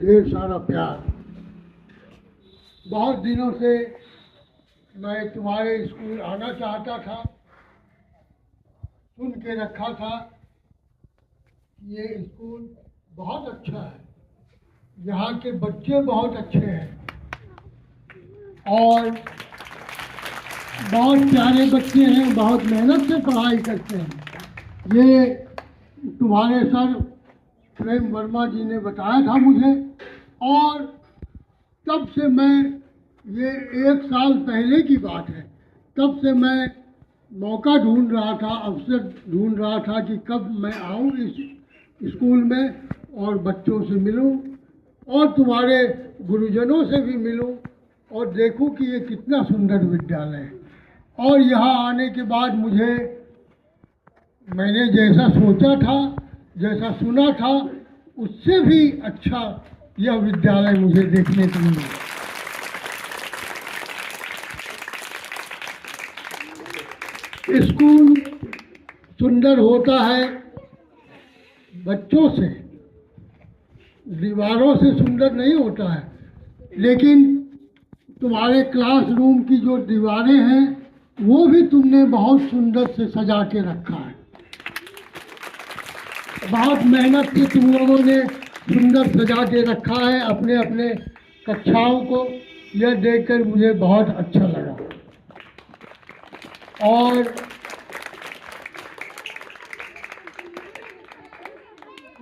ढेर सारा प्यार। बहुत दिनों से मैं तुम्हारे स्कूल आना चाहता था, सुन के रखा था कि ये स्कूल बहुत अच्छा है, यहाँ के बच्चे बहुत अच्छे हैं और बहुत प्यारे बच्चे हैं, बहुत मेहनत से पढ़ाई करते हैं। ये तुम्हारे सर प्रेम वर्मा जी ने बताया था मुझे, और तब से मैं, ये 1 साल पहले की बात है, तब से मैं मौका ढूंढ रहा था, अवसर ढूंढ रहा था कि कब मैं आऊँ इस स्कूल में और बच्चों से मिलूं और तुम्हारे गुरुजनों से भी मिलूं और देखूं कि ये कितना सुंदर विद्यालय है। और यहाँ आने के बाद मैंने जैसा सोचा था, जैसा सुना था, उससे भी अच्छा यह विद्यालय मुझे देखने को मिला। स्कूल सुंदर होता है बच्चों से, दीवारों से सुंदर नहीं होता है। लेकिन तुम्हारे क्लासरूम की जो दीवारें हैं वो भी तुमने बहुत सुंदर से सजा के रखा है। बहुत मेहनत से तुम लोगों ने सुंदर सजा के रखा है अपने अपने कक्षाओं को। यह देखकर मुझे बहुत अच्छा लगा। और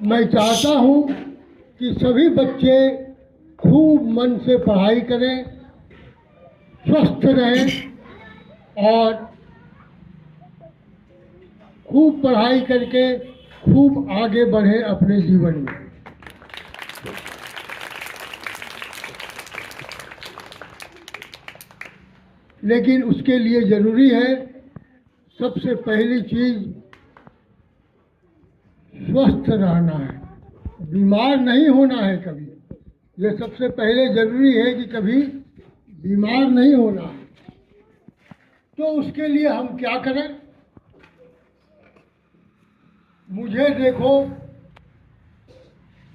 मैं चाहता हूँ कि सभी बच्चे खूब मन से पढ़ाई करें, स्वस्थ रहें और खूब पढ़ाई करके खूब आगे बढ़े अपने जीवन में। लेकिन उसके लिए ज़रूरी है, सबसे पहली चीज़ स्वस्थ रहना है, बीमार नहीं होना है कभी। यह सबसे पहले ज़रूरी है कि कभी बीमार नहीं होना है। तो उसके लिए हम क्या करें? मुझे देखो,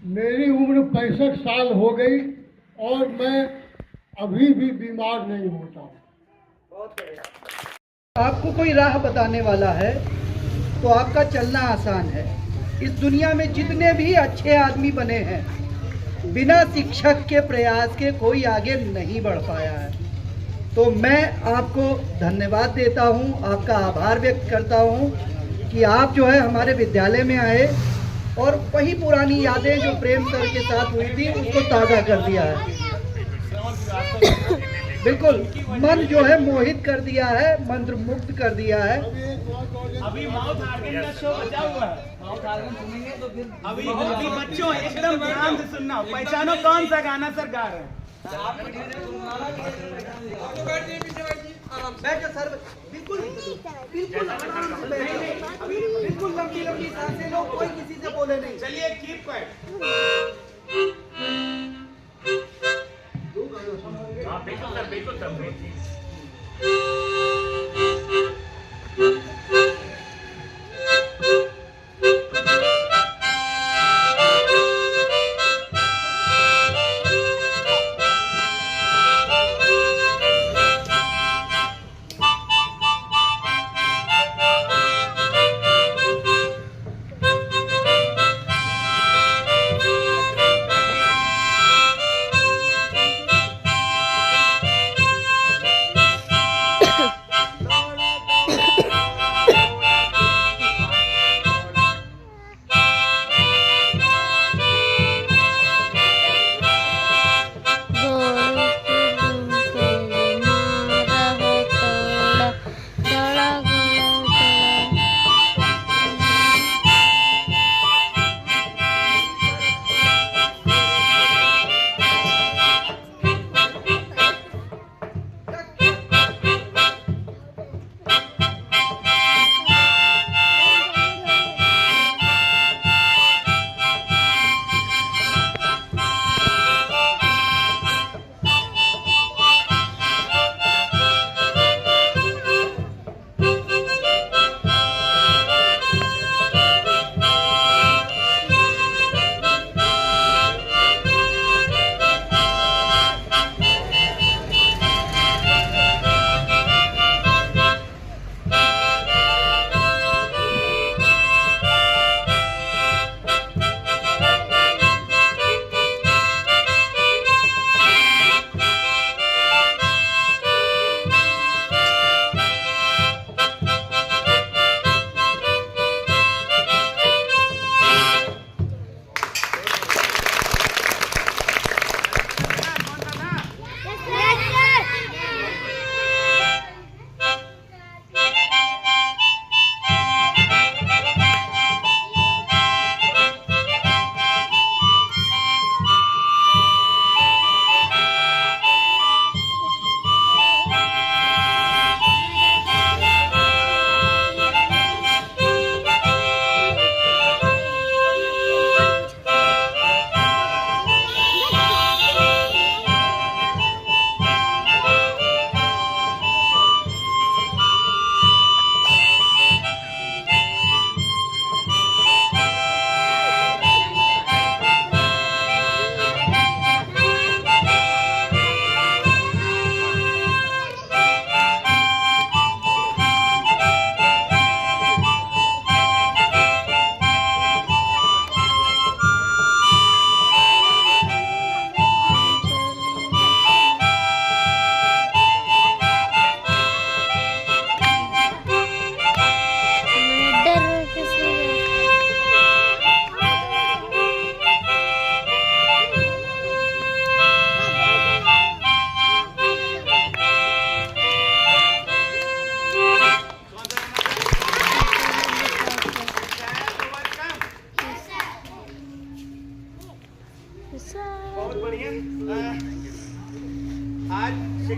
मेरी उम्र 65 साल हो गई और मैं अभी भी बीमार नहीं होता हूँ। आपको कोई राह बताने वाला है तो आपका चलना आसान है। इस दुनिया में जितने भी अच्छे आदमी बने हैं, बिना शिक्षक के प्रयास के कोई आगे नहीं बढ़ पाया है। तो मैं आपको धन्यवाद देता हूं, आपका आभार व्यक्त करता हूं कि आप जो है हमारे विद्यालय में आए और वही पुरानी यादें जो प्रेम सर के साथ हुई थी उसको ताज़ा कर दिया है। बिल्कुल मन जो है मोहित कर दिया है, मंत्र मुग्ध कर दिया है। अभी माउथ आर्गन का शो बचा हुआ है, माउथ आर्गन सुनेंगे तो फिर अभी बच्चों एकदम ध्यान से सुनना। पहचानो कौन सा गाना सर गा रहे हैं। बैठो सर, बिल्कुल बिल्कुल आराम से बैठो, बिल्कुल लंबी लंबी सांसें लो, कोई किसी से बोले नहीं। चलिए कीप क्वाइट। बिल्कुल सर।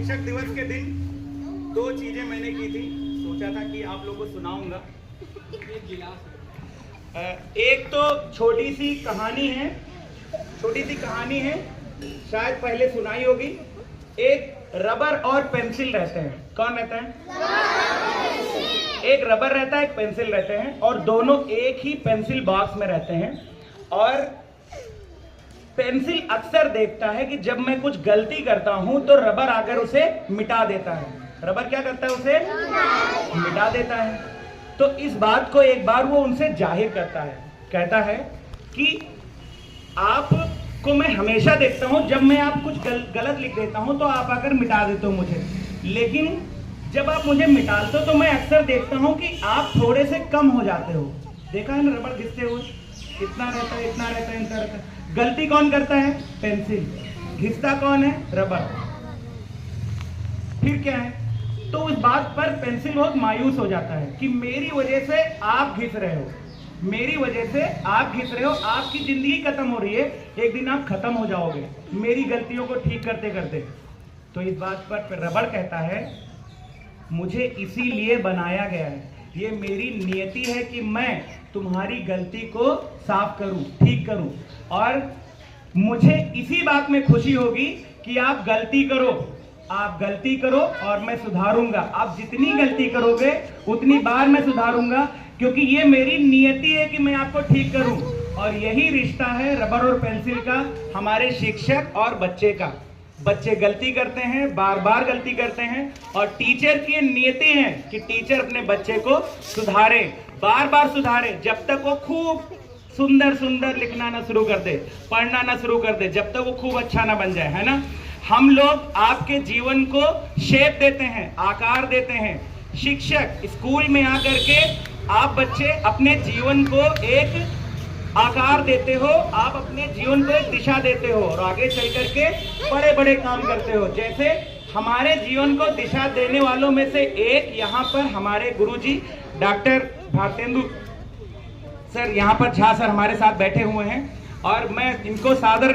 शिक्षक दिवस के दिन 2 चीजें मैंने की थी, सोचा था कि आप लोगों को सुनाऊंगा। एक तो छोटी सी कहानी है, शायद पहले सुनाई होगी। एक रबर और पेंसिल रहते हैं। कौन रहता है? एक रबर रहता है, एक पेंसिल रहते हैं, और दोनों एक ही पेंसिल बॉक्स में रहते हैं। और पेंसिल अक्सर देखता है कि जब मैं कुछ गलती करता हूं तो रबर आकर उसे मिटा देता है। रबर क्या करता है? उसे मिटा देता है। तो इस बात को एक बार वो उनसे जाहिर करता है, कहता है कि आपको मैं हमेशा देखता हूं, जब मैं आप कुछ गलत लिख देता हूं तो आप आकर मिटा देते हो मुझे, लेकिन जब आप मुझे मिटाते हो तो मैं अक्सर देखता हूं कि आप थोड़े से कम हो जाते हो। देखा है ना, रबर घिसते हुए इतना रहता है, इतना रहता है, इतना रहता है। गलती कौन करता है? पेंसिल। घिसता कौन है? रबर। फिर क्या है? तो इस बात पर पेंसिल बहुत मायूस हो जाता है कि मेरी वजह से आप घिस रहे हो, मेरी वजह से आप घिस रहे हो, आपकी जिंदगी खत्म हो रही है, एक दिन आप खत्म हो जाओगे मेरी गलतियों को ठीक करते करते। तो इस बात पर रबर कहता है, मुझे इसीलिए बनाया गया है, ये मेरी नियति है कि मैं तुम्हारी गलती को साफ करूं, ठीक करूं, और मुझे इसी बात में खुशी होगी कि आप गलती करो और मैं सुधारूंगा। आप जितनी गलती करोगे उतनी बार मैं सुधारूंगा, क्योंकि ये मेरी नियति है कि मैं आपको ठीक करूं। और यही रिश्ता है रबर और पेंसिल का, हमारे शिक्षक और बच्चे का। बच्चे गलती करते हैं, बार बार गलती करते हैं, और टीचर की नियति है कि टीचर अपने बच्चे को सुधारे, बार बार सुधारे, जब तक वो खूब सुंदर सुंदर लिखना ना शुरू कर दे, पढ़ना ना शुरू कर दे, जब तक वो खूब अच्छा ना बन जाए, है ना। हम लोग आपके जीवन को शेप देते हैं, आकार देते हैं। शिक्षक स्कूल में आकर के आप बच्चे अपने जीवन को एक आकार देते हो, आप अपने जीवन को एक दिशा देते हो, और आगे चल करके बड़े बड़े काम करते हो। जैसे हमारे जीवन को दिशा देने वालों में से एक यहाँ पर हमारे गुरुजी डॉक्टर भारतेंदु सर, यहाँ पर झा सर हमारे साथ बैठे हुए हैं, और मैं इनको सादर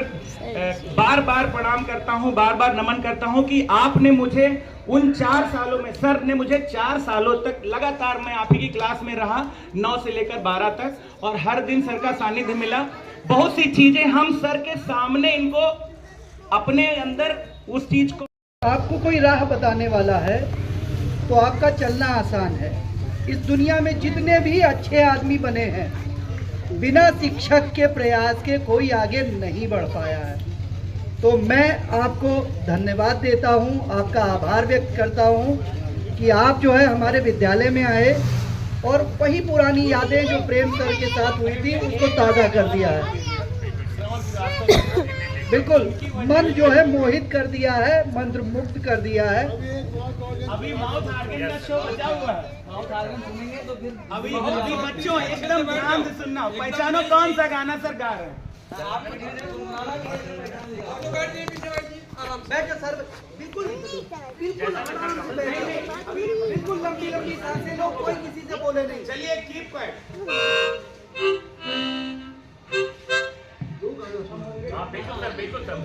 बार बार प्रणाम करता हूँ, बार बार नमन करता हूँ कि आपने मुझे उन 4 सालों में, सर ने मुझे 4 सालों तक लगातार, मैं आप ही की क्लास में रहा 9 से लेकर 12 तक, और हर दिन सर का सानिध्य मिला। बहुत सी चीजें हम सर के सामने इनको अपने अंदर उस चीज को, आपको कोई राह बताने वाला है तो आपका चलना आसान है। इस दुनिया में जितने भी अच्छे आदमी बने हैं, बिना शिक्षक के प्रयास के कोई आगे नहीं बढ़ पाया है। तो मैं आपको धन्यवाद देता हूं, आपका आभार व्यक्त करता हूं कि आप जो है हमारे विद्यालय में आए और वही पुरानी यादें जो प्रेम सर के साथ हुई थी उसको ताज़ा कर दिया है। बिल्कुल, मन जो है मोहित कर दिया है, मंत्र मुक्त कर दिया है। अभी माउथ आर्गन का शो बचा हुआ है, माउथ आर्गन सुनेंगे तो फिर अभी बच्चों एकदम ध्यान से सुनना, पहचानो कौन सा गाना सर गा रहे हैं। बैठो सर, बिल्कुल बिल्कुल आराम से बैठो, बिल्कुल लंबी लंबी सांसें लो, कोई किसी से बोले नहीं। चलिए कीप क्वाइट। बिल्कुल सर।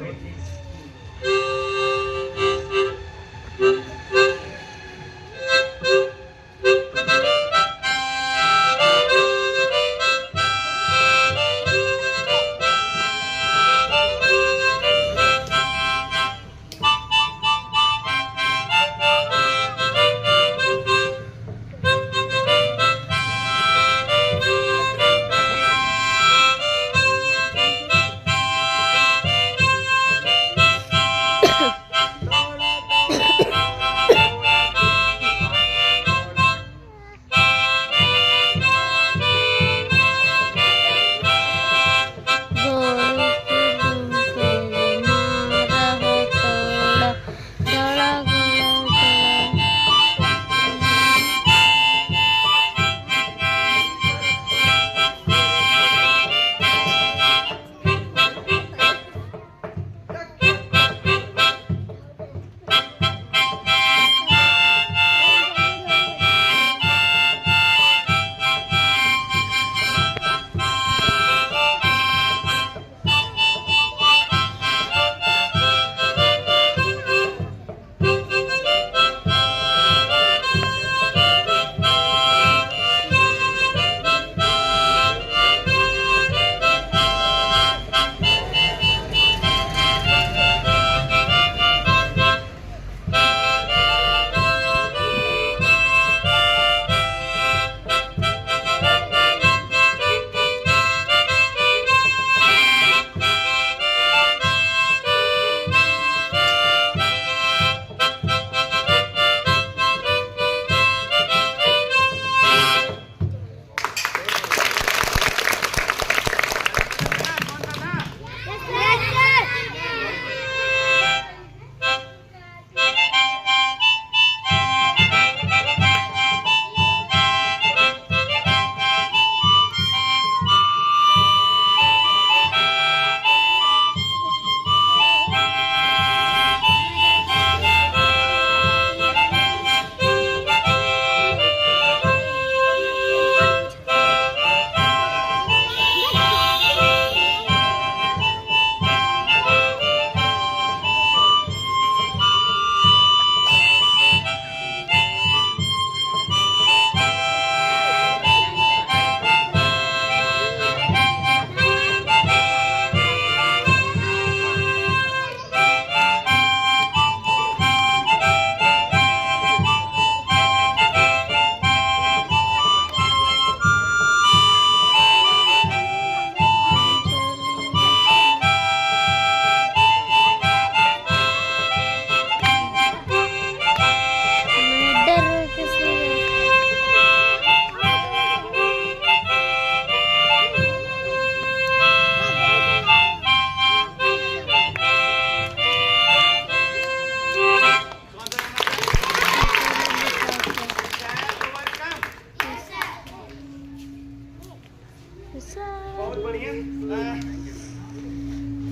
बहुत बढ़िया।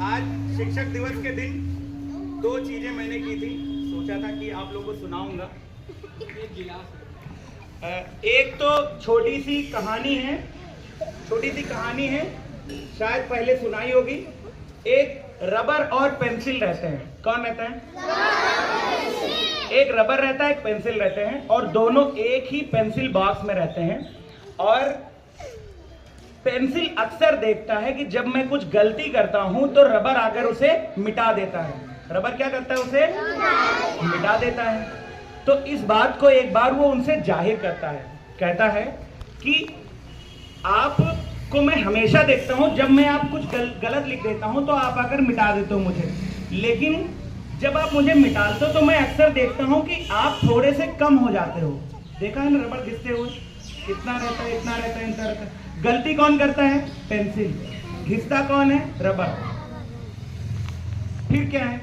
आज शिक्षक दिवस के दिन 2 चीजें मैंने की थी, सोचा था कि आप लोगों को सुनाऊंगा। एक तो छोटी सी कहानी है, शायद पहले सुनाई होगी। एक रबर और पेंसिल रहते हैं। कौन रहता है? एक रबर रहता है, एक पेंसिल रहते हैं, और दोनों एक ही पेंसिल बॉक्स में रहते हैं। और पेंसिल अक्सर देखता है कि जब मैं कुछ गलती करता हूं तो रबर आकर उसे मिटा देता है। रबर क्या करता है? उसे मिटा देता है। तो इस बात को एक बार वो उनसे जाहिर करता है, कहता है कि आपको मैं हमेशा देखता हूं, जब मैं आप कुछ गलत लिख देता हूं तो आप आकर मिटा देते हो मुझे, लेकिन जब आप मुझे मिटाते हो तो मैं अक्सर देखता हूं कि आप थोड़े से कम हो जाते हो। देखा है ना रबर घिसते हुए, इतना रहता है, इतना रहता है, इतना रहता है। गलती कौन करता है? पेंसिल। घिसता कौन है? रबर। फिर क्या है?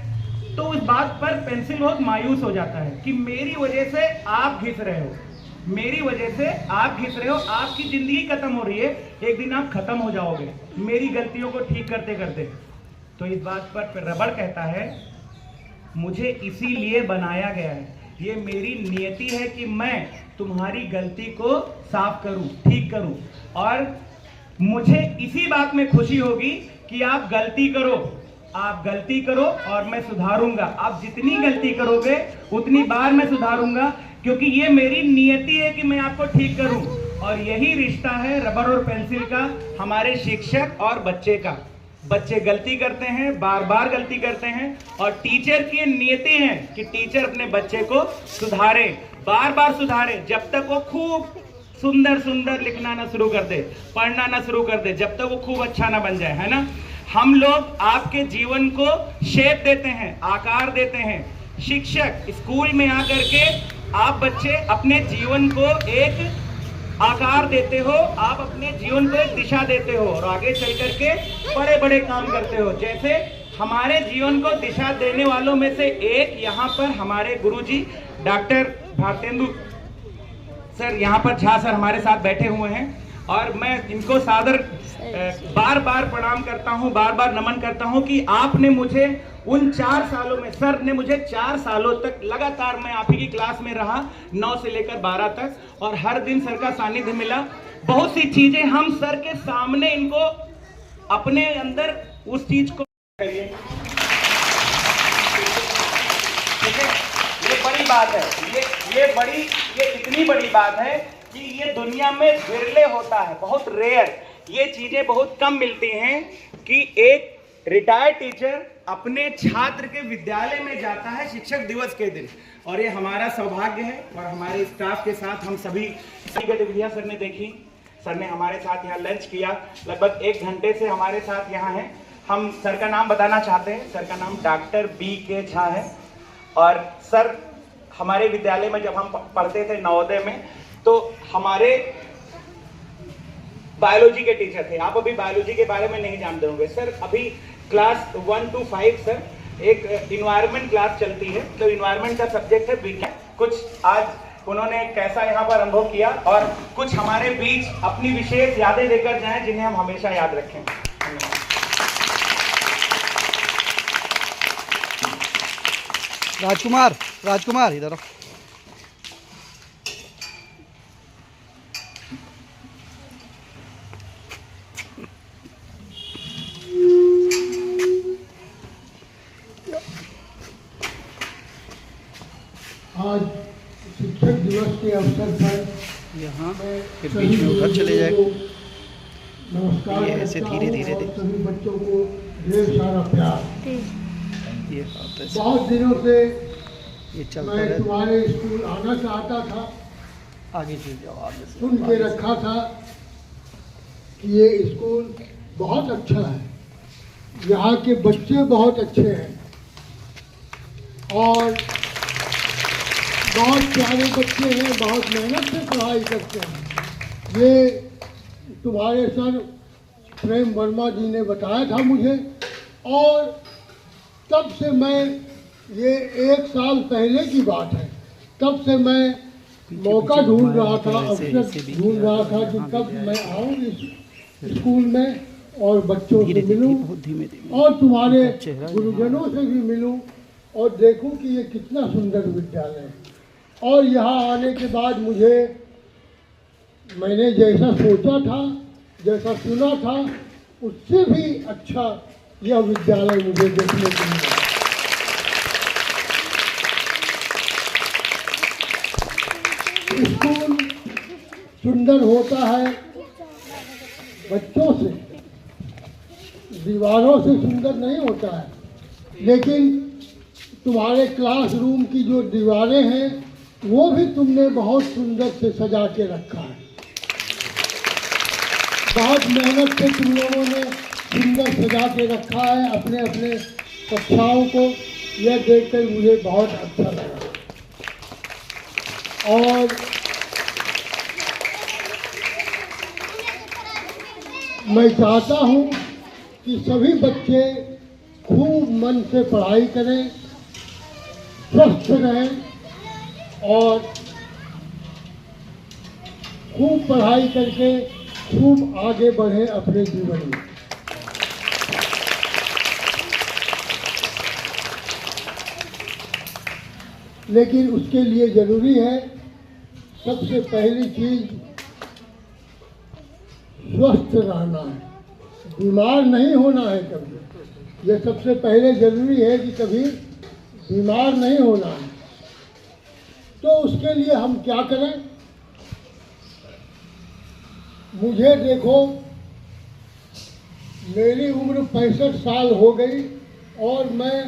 तो इस बात पर पेंसिल बहुत मायूस हो जाता है कि मेरी वजह से आप घिस रहे हो, मेरी वजह से आप घिस रहे हो, आपकी जिंदगी खत्म हो रही है, एक दिन आप खत्म हो जाओगे मेरी गलतियों को ठीक करते करते। तो इस बात पर रबड़ कहता है, मुझे इसीलिए बनाया गया है, ये मेरी नियति है कि मैं तुम्हारी गलती को साफ करूं, ठीक करूं, और मुझे इसी बात में खुशी होगी कि आप गलती करो और मैं सुधारूंगा। आप जितनी गलती करोगे उतनी बार मैं सुधारूंगा, क्योंकि ये मेरी नियति है कि मैं आपको ठीक करूं। और यही रिश्ता है रबर और पेंसिल का, हमारे शिक्षक और बच्चे का। बच्चे गलती करते हैं, बार बार गलती करते हैं, और टीचर की नियति है कि टीचर अपने बच्चे को सुधारे, बार बार सुधारे, जब तक वो खूब सुंदर सुंदर लिखना ना शुरू कर दे, पढ़ना ना शुरू कर दे, जब तक वो खूब अच्छा ना बन जाए, है ना। हम लोग आपके जीवन को शेप देते हैं, आकार देते हैं। शिक्षक स्कूल में आकर के आप बच्चे अपने जीवन को एक आकार देते हो, आप अपने जीवन को एक दिशा देते हो, और आगे चल करके बड़े बड़े काम करते हो। जैसे हमारे जीवन को दिशा देने वालों में से एक यहाँ पर हमारे गुरुजी डॉक्टर भारतेंदु सर, यहाँ पर झा सर हमारे साथ बैठे हुए हैं, और मैं इनको सादर बार बार प्रणाम करता हूँ, बार बार नमन करता हूँ कि आपने मुझे उन 4 सालों में, सर ने मुझे 4 सालों तक लगातार, मैं आप ही की क्लास में रहा 9 से लेकर 12 तक, और हर दिन सर का सानिध्य मिला। बहुत सी चीजें हम सर के सामने इनको अपने अंदर उस चीज को करिए, ठीक है। ये बड़ी बात है, ये इतनी बड़ी बात है कि ये दुनिया में विरले होता है, बहुत रेयर। ये चीजें बहुत कम मिलती हैं कि एक रिटायर्ड टीचर अपने छात्र के विद्यालय में जाता है शिक्षक दिवस के दिन, और ये हमारा सौभाग्य है। और हमारे स्टाफ के साथ हम सभी गतिविधियां सर ने देखी, सर ने हमारे साथ यहाँ लंच किया, लगभग 1 घंटे से हमारे साथ यहाँ हैं। हम सर का नाम बताना चाहते हैं, सर का नाम डॉक्टर BK झा है। और सर हमारे विद्यालय में जब हम पढ़ते थे नवोदय में, तो हमारे बायोलॉजी के टीचर थे। आप अभी बायोलॉजी के बारे में नहीं जानते होंगे सर, अभी क्लास 1 to 5 सर एक इन्वायरमेंट क्लास चलती है, तो इन्वायरमेंट का सब्जेक्ट है विज्ञान। कुछ आज उन्होंने कैसा यहाँ पर अनुभव किया, और कुछ हमारे बीच अपनी विशेष यादें लेकर जाएं जिन्हें हम हमेशा याद रखें। राजकुमार इधर। आज शिक्षक दिवस के अवसर पर यहाँ फिर बीच में उधर चले जाए, नमस्कार, ये ऐसे धीरे धीरे दे, सभी बच्चों को ढेर सारा प्यार। ये बहुत दिनों से ये चलता मैं है, तुम्हारे स्कूल आना चाहता था, आगे चल जाओ, आगे से सुन के रखा था कि ये स्कूल बहुत अच्छा है, यहाँ के बच्चे बहुत अच्छे हैं, और बहुत प्यारे बच्चे हैं, बहुत मेहनत से पढ़ाई करते हैं। ये तुम्हारे सर प्रेम वर्मा जी ने बताया था मुझे, और तब से मैं, ये 1 साल पहले की बात है, तब से मैं मौका ढूंढ रहा था, अवसर ढूंढ रहा था कि कब मैं आऊँ इस स्कूल में और बच्चों से मिलूं और तुम्हारे गुरुजनों से भी मिलूं और देखूं कि ये कितना सुंदर विद्यालय है। और यहाँ आने के बाद मैंने जैसा सोचा था, जैसा सुना था, उससे भी अच्छा यह विद्यालय मुझे देखने को मिला। स्कूल सुंदर होता है बच्चों से, दीवारों से सुंदर नहीं होता है। लेकिन तुम्हारे क्लासरूम की जो दीवारें हैं वो भी तुमने बहुत सुंदर से सजा के रखा है। बहुत मेहनत से तुम लोगों ने सुंदर सजा के रखा है अपने अपने कक्षाओं को। यह देखकर मुझे बहुत अच्छा लगा। और मैं चाहता हूँ कि सभी बच्चे खूब मन से पढ़ाई करें, स्वस्थ रहें और खूब पढ़ाई करके खूब आगे बढ़े अपने जीवन में। लेकिन उसके लिए जरूरी है, सबसे पहली चीज स्वस्थ रहना है, बीमार नहीं होना है कभी। यह सबसे पहले जरूरी है कि कभी बीमार नहीं होना है। तो उसके लिए हम क्या करें? मुझे देखो, मेरी उम्र 65 साल हो गई और मैं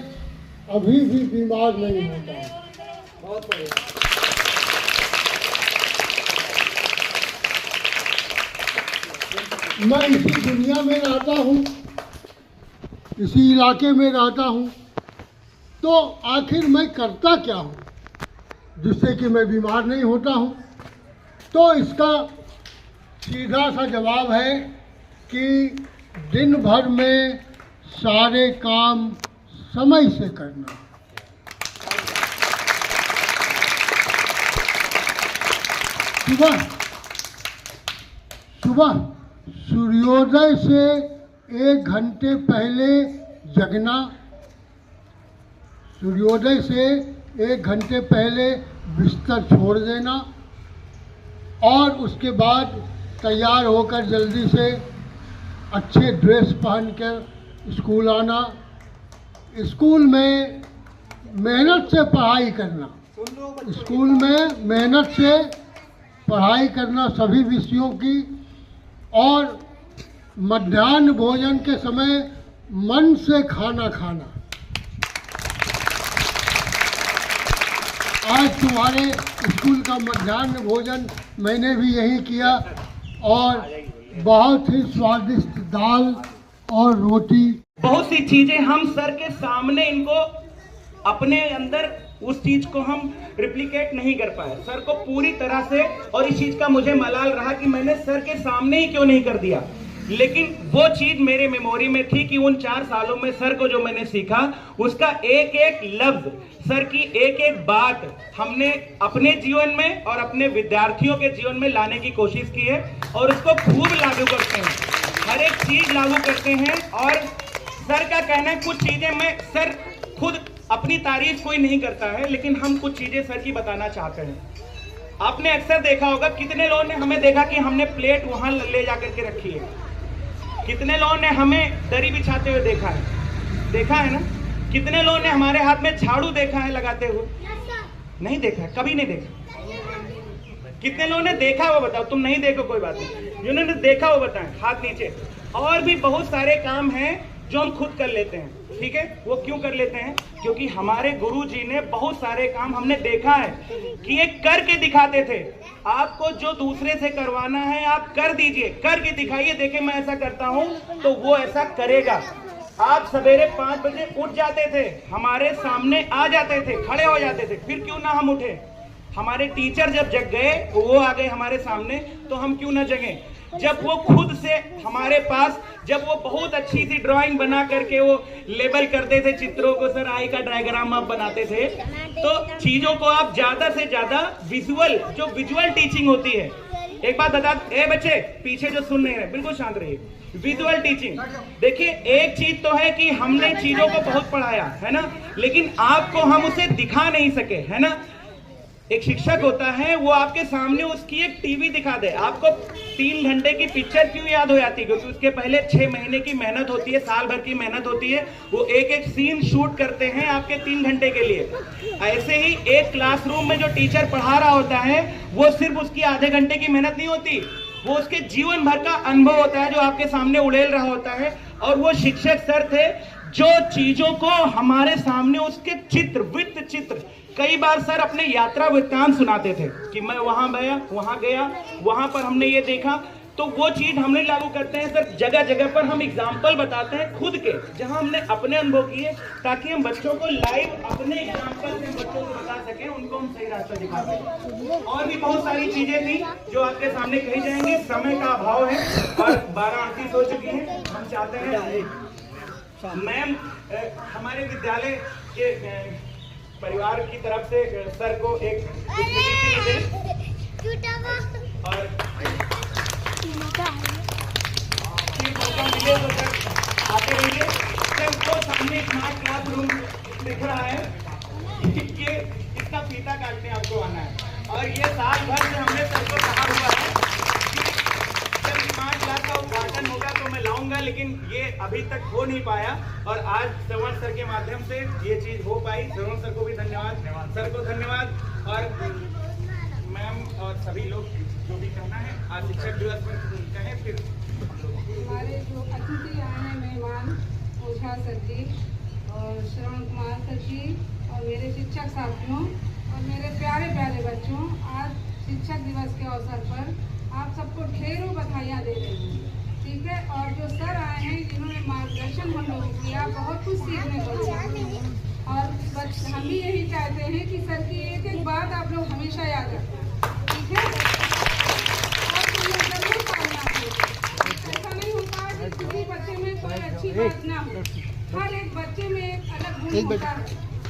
अभी भी बीमार नहीं होता। बहुत बढ़िया। मैं इसी दुनिया में रहता हूँ, इसी इलाके में रहता हूँ, तो आखिर मैं करता क्या हूँ जिससे कि मैं बीमार नहीं होता हूँ? तो इसका सीधा सा जवाब है कि दिन भर में सारे काम समय से करना। सुबह सूर्योदय से 1 घंटे पहले जगना, सूर्योदय से 1 घंटे पहले बिस्तर छोड़ देना और उसके बाद तैयार होकर जल्दी से अच्छे ड्रेस पहनकर स्कूल आना। स्कूल में मेहनत से पढ़ाई करना, स्कूल में मेहनत से पढ़ाई करना सभी विषयों की। और मध्याह्न भोजन के समय मन से खाना खाना। आज तुम्हारे स्कूल का मध्याह्न भोजन मैंने भी यही किया और बहुत ही स्वादिष्ट दाल और रोटी। बहुत सी चीजें हम सर के सामने इनको अपने अंदर उस चीज को हम रिप्लिकेट नहीं कर पाए सर को पूरी तरह से। और इस चीज का मुझे मलाल रहा कि मैंने सर के सामने ही क्यों नहीं कर दिया। लेकिन वो चीज मेरे मेमोरी में थी कि उन 4 सालों में सर को जो मैंने सीखा, उसका एक एक लफ्ज, सर की एक एक बात हमने अपने जीवन में और अपने विद्यार्थियों के जीवन में लाने की कोशिश की है और उसको खूब लागू करते हैं। हर एक चीज लागू करते हैं। और सर का कहना है कुछ चीजें मैं सर खुद अपनी तारीफ कोई नहीं करता है, लेकिन हम कुछ चीजें सर की बताना चाहते हैं। आपने अक्सर देखा होगा, कितने लोगों ने हमें देखा कि हमने प्लेट वहां ले जाकर के रखी है। कितने लोगों ने हमें दरी बिछाते हुए देखा है ना? कितने लोगों ने हमारे हाथ में झाड़ू देखा है लगाते हुए? नहीं देखा, कभी नहीं देखा। कितने लोगों ने देखा वो बताओ? तुम नहीं देखो कोई बात नहीं, जिन्होंने देखा वो बताएं, हाथ नीचे। और भी बहुत सारे काम हैं जो हम खुद कर लेते हैं, ठीक है? वो क्यों कर लेते हैं? क्योंकि हमारे गुरुजी ने बहुत सारे काम हमने देखा है कि ये करके दिखाते थे। आपको जो दूसरे से करवाना है आप कर दीजिए, करके दिखाइए, देखे मैं ऐसा करता हूं तो वो ऐसा करेगा। आप सवेरे 5 बजे उठ जाते थे, हमारे सामने आ जाते थे, खड़े हो जाते थे, फिर क्यों ना हम उठे? हमारे टीचर जब जग गए, वो आ गए हमारे सामने, तो हम क्यों ना जगे? जब वो खुद से हमारे पास, जब वो बहुत अच्छी सी ड्राइंग बना करके वो लेबल करते थे चित्रों को, सर आई का डायग्राम आप बनाते थे, तो चीजों को आप ज्यादा से ज्यादा विजुअल, जो विजुअल टीचिंग होती है एक बात बता, ए बच्चे पीछे जो सुन नहीं रहे बिल्कुल शांत रहिए। विजुअल टीचिंग, देखिए एक चीज तो है कि हमने चीजों को बहुत पढ़ाया है ना, लेकिन आपको हम उसे दिखा नहीं सके, है ना। एक शिक्षक होता है वो आपके सामने उसकी एक टीवी दिखा दे, आपको 3 घंटे की पिक्चर क्यों याद हो जाती है? क्योंकि उसके पहले 6 महीने की मेहनत होती है, साल भर की मेहनत होती है। वो एक एक सीन शूट करते हैं आपके 3 घंटे के लिए। ऐसे ही एक क्लासरूम में जो टीचर पढ़ा रहा होता है वो सिर्फ उसकी आधे घंटे की मेहनत नहीं होती, वो उसके जीवन भर का अनुभव होता है जो आपके सामने उड़ेल रहा होता है। और वो शिक्षक सर थे जो चीजों को हमारे सामने उसके चित्र, वृत्त चित्र, कई बार सर अपने यात्रा वृत्तांत सुनाते थे कि मैं वहां गया, वहां पर हमने ये देखा। तो वो चीज हमने लागू करते हैं सर, जगह जगह पर हम एग्जाम्पल बताते हैं खुद के, जहां हमने अपने अनुभव किए, ताकि हम बच्चों को लाइव अपने एग्जाम्पल से बच्चों को बता सकें, उनको हम सही रास्ता दिखा सकें। और भी बहुत सारी चीजें थी जो आपके सामने कही जाएंगी, समय का अभाव है और 12:38 हो चुकी है। हम चाहते हैं मैम हमारे विद्यालय के परिवार की तरफ से सर को एक और मौका मिले तो सर आते रहिए। सर वो सामने स्मार्ट क्लासरूम दिख रहा है, ये इसका फीता काटने आपको आना है। और ये साल भर से हमने सर को कहा हुआ है कि जब स्मार्ट क्लास का उद्घाटन होगा तो मैं लाऊंगा, लेकिन ये अभी तक हो नहीं पाया। और आज श्रवण सर के माध्यम से ये चीज हो पाई। श्रवण सर को भी धन्यवाद, सर को धन्यवाद। और मैम और सभी लोग जो भी कहना है आज शिक्षक दिवस पर कहें। फिर हमारे जो अतिथि आए हैं मेहमान, ओझा सर जी और श्रवण कुमार सर जी और मेरे शिक्षक साथियों और मेरे प्यारे प्यारे बच्चों, आज शिक्षक दिवस के अवसर पर आप सबको ढेरों बधाइयाँ दे रही हूँ, ठीक है। और जो सर आए हैं जिन्होंने मार्गदर्शन हम लोगों को किया, बहुत कुछ सीखने को मिला। और हम भी यही चाहते हैं कि सर की एक एक बात आप लोग हमेशा याद रखें, ठीक है। ऐसा नहीं होता कि किसी बच्चे में कोई अच्छी बात ना हो, हर एक बच्चे में एक अलग गुण होता है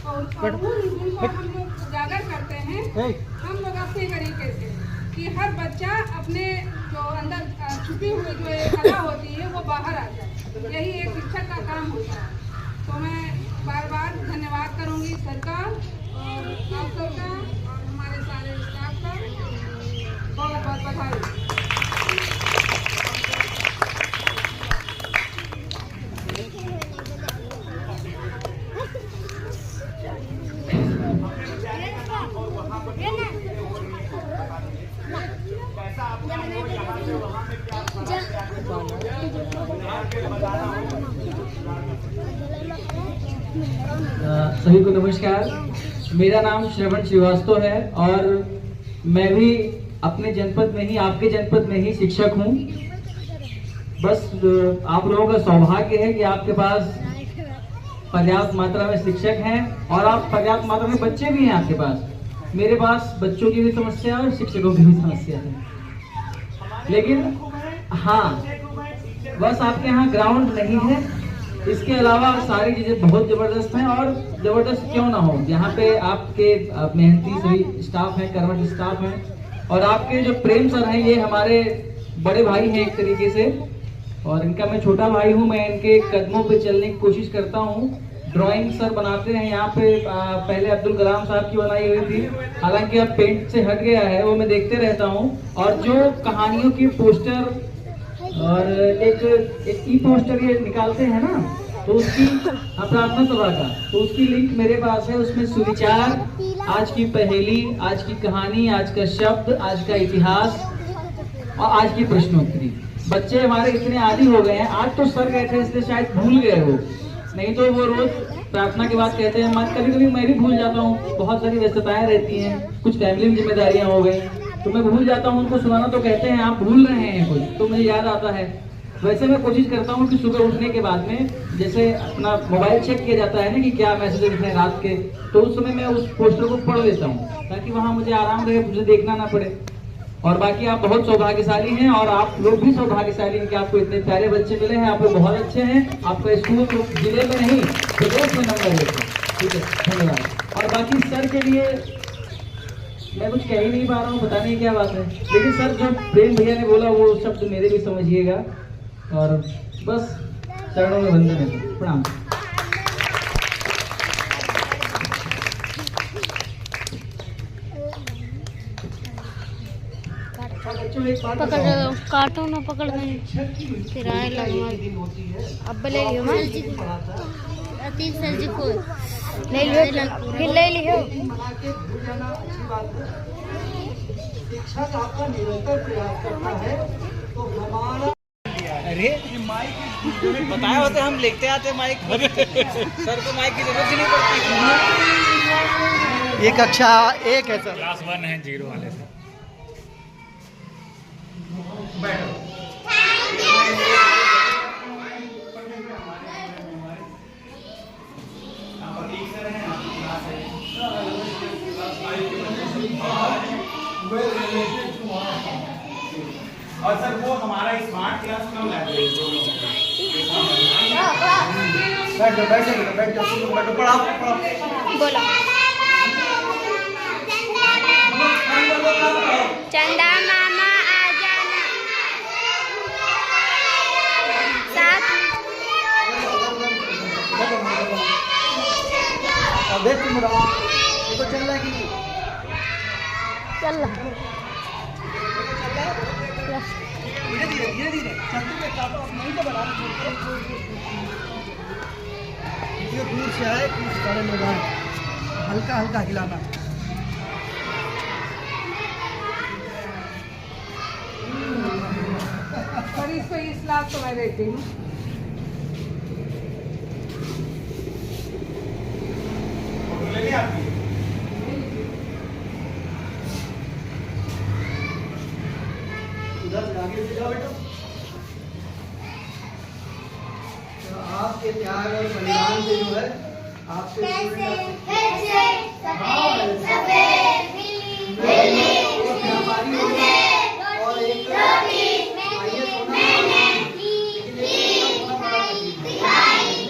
और उन गुण को हम लोग उजागर करते हैं हम लोग अपने तरीके से, कि हर बच्चा अपने जो अंदर छुपी हुई जो एक कला होती है वो बाहर आ जाए। यही एक शिक्षक का काम होता है। तो मैं बार बार धन्यवाद करूँगी सर का और आप सबका और हमारे सारे स्टाफ का बहुत बहुत बधाई। सभी को नमस्कार। मेरा नाम श्रवण श्रीवास्तव है और मैं भी अपने जनपद में ही, आपके जनपद में ही शिक्षक हूँ। बस आप लोगों का सौभाग्य है कि आपके पास पर्याप्त मात्रा में शिक्षक हैं और आप पर्याप्त मात्रा में बच्चे भी हैं आपके पास। मेरे पास बच्चों की भी समस्या और शिक्षकों की भी समस्या है, लेकिन हाँ, बस आपके यहाँ ग्राउंड नहीं है। इसके अलावा सारी चीजें बहुत जबरदस्त हैं और जबरदस्त क्यों ना हो, यहाँ पे आपके मेहनती सभी स्टाफ हैं, कर्मठ स्टाफ हैं। और आपके जो प्रेम सर हैं ये हमारे बड़े भाई हैं एक तरीके से, और इनका मैं छोटा भाई हूँ। मैं इनके कदमों पे चलने की कोशिश करता हूँ। ड्राइंग सर बनाते हैं यहाँ पे, पहले अब्दुल कलाम साहब की बनाई हुई थी, हालांकि अब पेंट से हट गया है, वो मैं देखते रहता हूँ। और जो कहानियों की पोस्टर और एक ई पोस्टर ये निकालते हैं ना, तो उसकी प्रार्थना सभा का, तो उसकी लिंक मेरे पास है। उसमें सुविचार, आज की पहेली, आज की कहानी, आज का शब्द, आज का इतिहास और आज की प्रश्नोत्तरी। बच्चे हमारे इतने आदी हो गए हैं, आज तो सर गए थे इसलिए शायद भूल गए हो, नहीं तो वो रोज प्रार्थना के बाद कहते हैं। कभी कभी मैं भी भूल जाता हूँ, बहुत सारी व्यस्तताएं रहती हैं, कुछ फैमिली में जिम्मेदारियां हो गई, तो मैं भूल जाता हूँ उनको सुनाना। तो कहते हैं आप भूल रहे हैं कुछ, तो मुझे याद आता है। वैसे मैं कोशिश करता हूँ कि सुबह उठने के बाद में जैसे अपना मोबाइल चेक किया जाता है ना कि क्या मैसेजेस हैं रात के, तो उस समय मैं उस पोस्टर को पढ़ लेता हूँ ताकि वहाँ मुझे आराम रहे, मुझे देखना ना पड़े। और बाकी आप बहुत सौभाग्यशाली हैं और आप लोग भी सौभाग्यशाली हैं कि आपको इतने प्यारे बच्चे मिले हैं। आप लोग बहुत अच्छे हैं। आपका स्कूल तो जिले में नहीं, प्रदेश में नंबर 1 है, ठीक है, धन्यवाद। और बाकी सर के लिए मैं कुछ कह ही नहीं पा रहा हूँ, पता नहीं क्या बात है। लेकिन सर जब प्रेम भैया ने बोला वो शब्द मेरे भी समझिएगा, और बस चरणों में वंदन है, प्रणाम। पकड़ काटो ना, पकड़ नहीं किराए लगवा अब ले लियो मैं अतीत सर जी को ले लियो, फिर ले लियो। शिक्षक आपका निरंतर प्रयास करता है तो हमारा अरे बताया होते हम लेते आते माइक, सर को माइक की जरूरत ही नहीं पड़ती। ये कक्षा 1 है सर, क्लास 1 है 0 वाले से। और सर वो हमारा स्मार्ट क्लास क्यों लाइब्रेरी बैठ जाओ पढ़ाओ। बोलो चंदा मामा आ जाना साथ। देख तुम रहो, ये तो चल रहा है कि नहीं? चल रहा धीरे धीरे चलते हुए काटो, अब नहीं तो बढ़ाना छोड़। ये दूर से आए, कुछ सारे लोग आए, हल्का हल्का हिलाना। पर इसको इस लाख तो मैं देती हूँ। आगे से जाओ बेटा। तो आपके त्याग और बलिदान से जो है आपसे और एक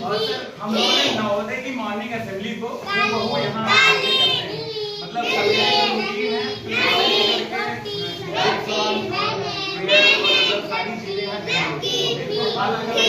और सर हम लोगों ने नवोदय की मॉर्निंग असेंबली को वो यहाँ करते हैं, मतलब सभी रूटीन है, सारी चीजें हैं, अलग अलग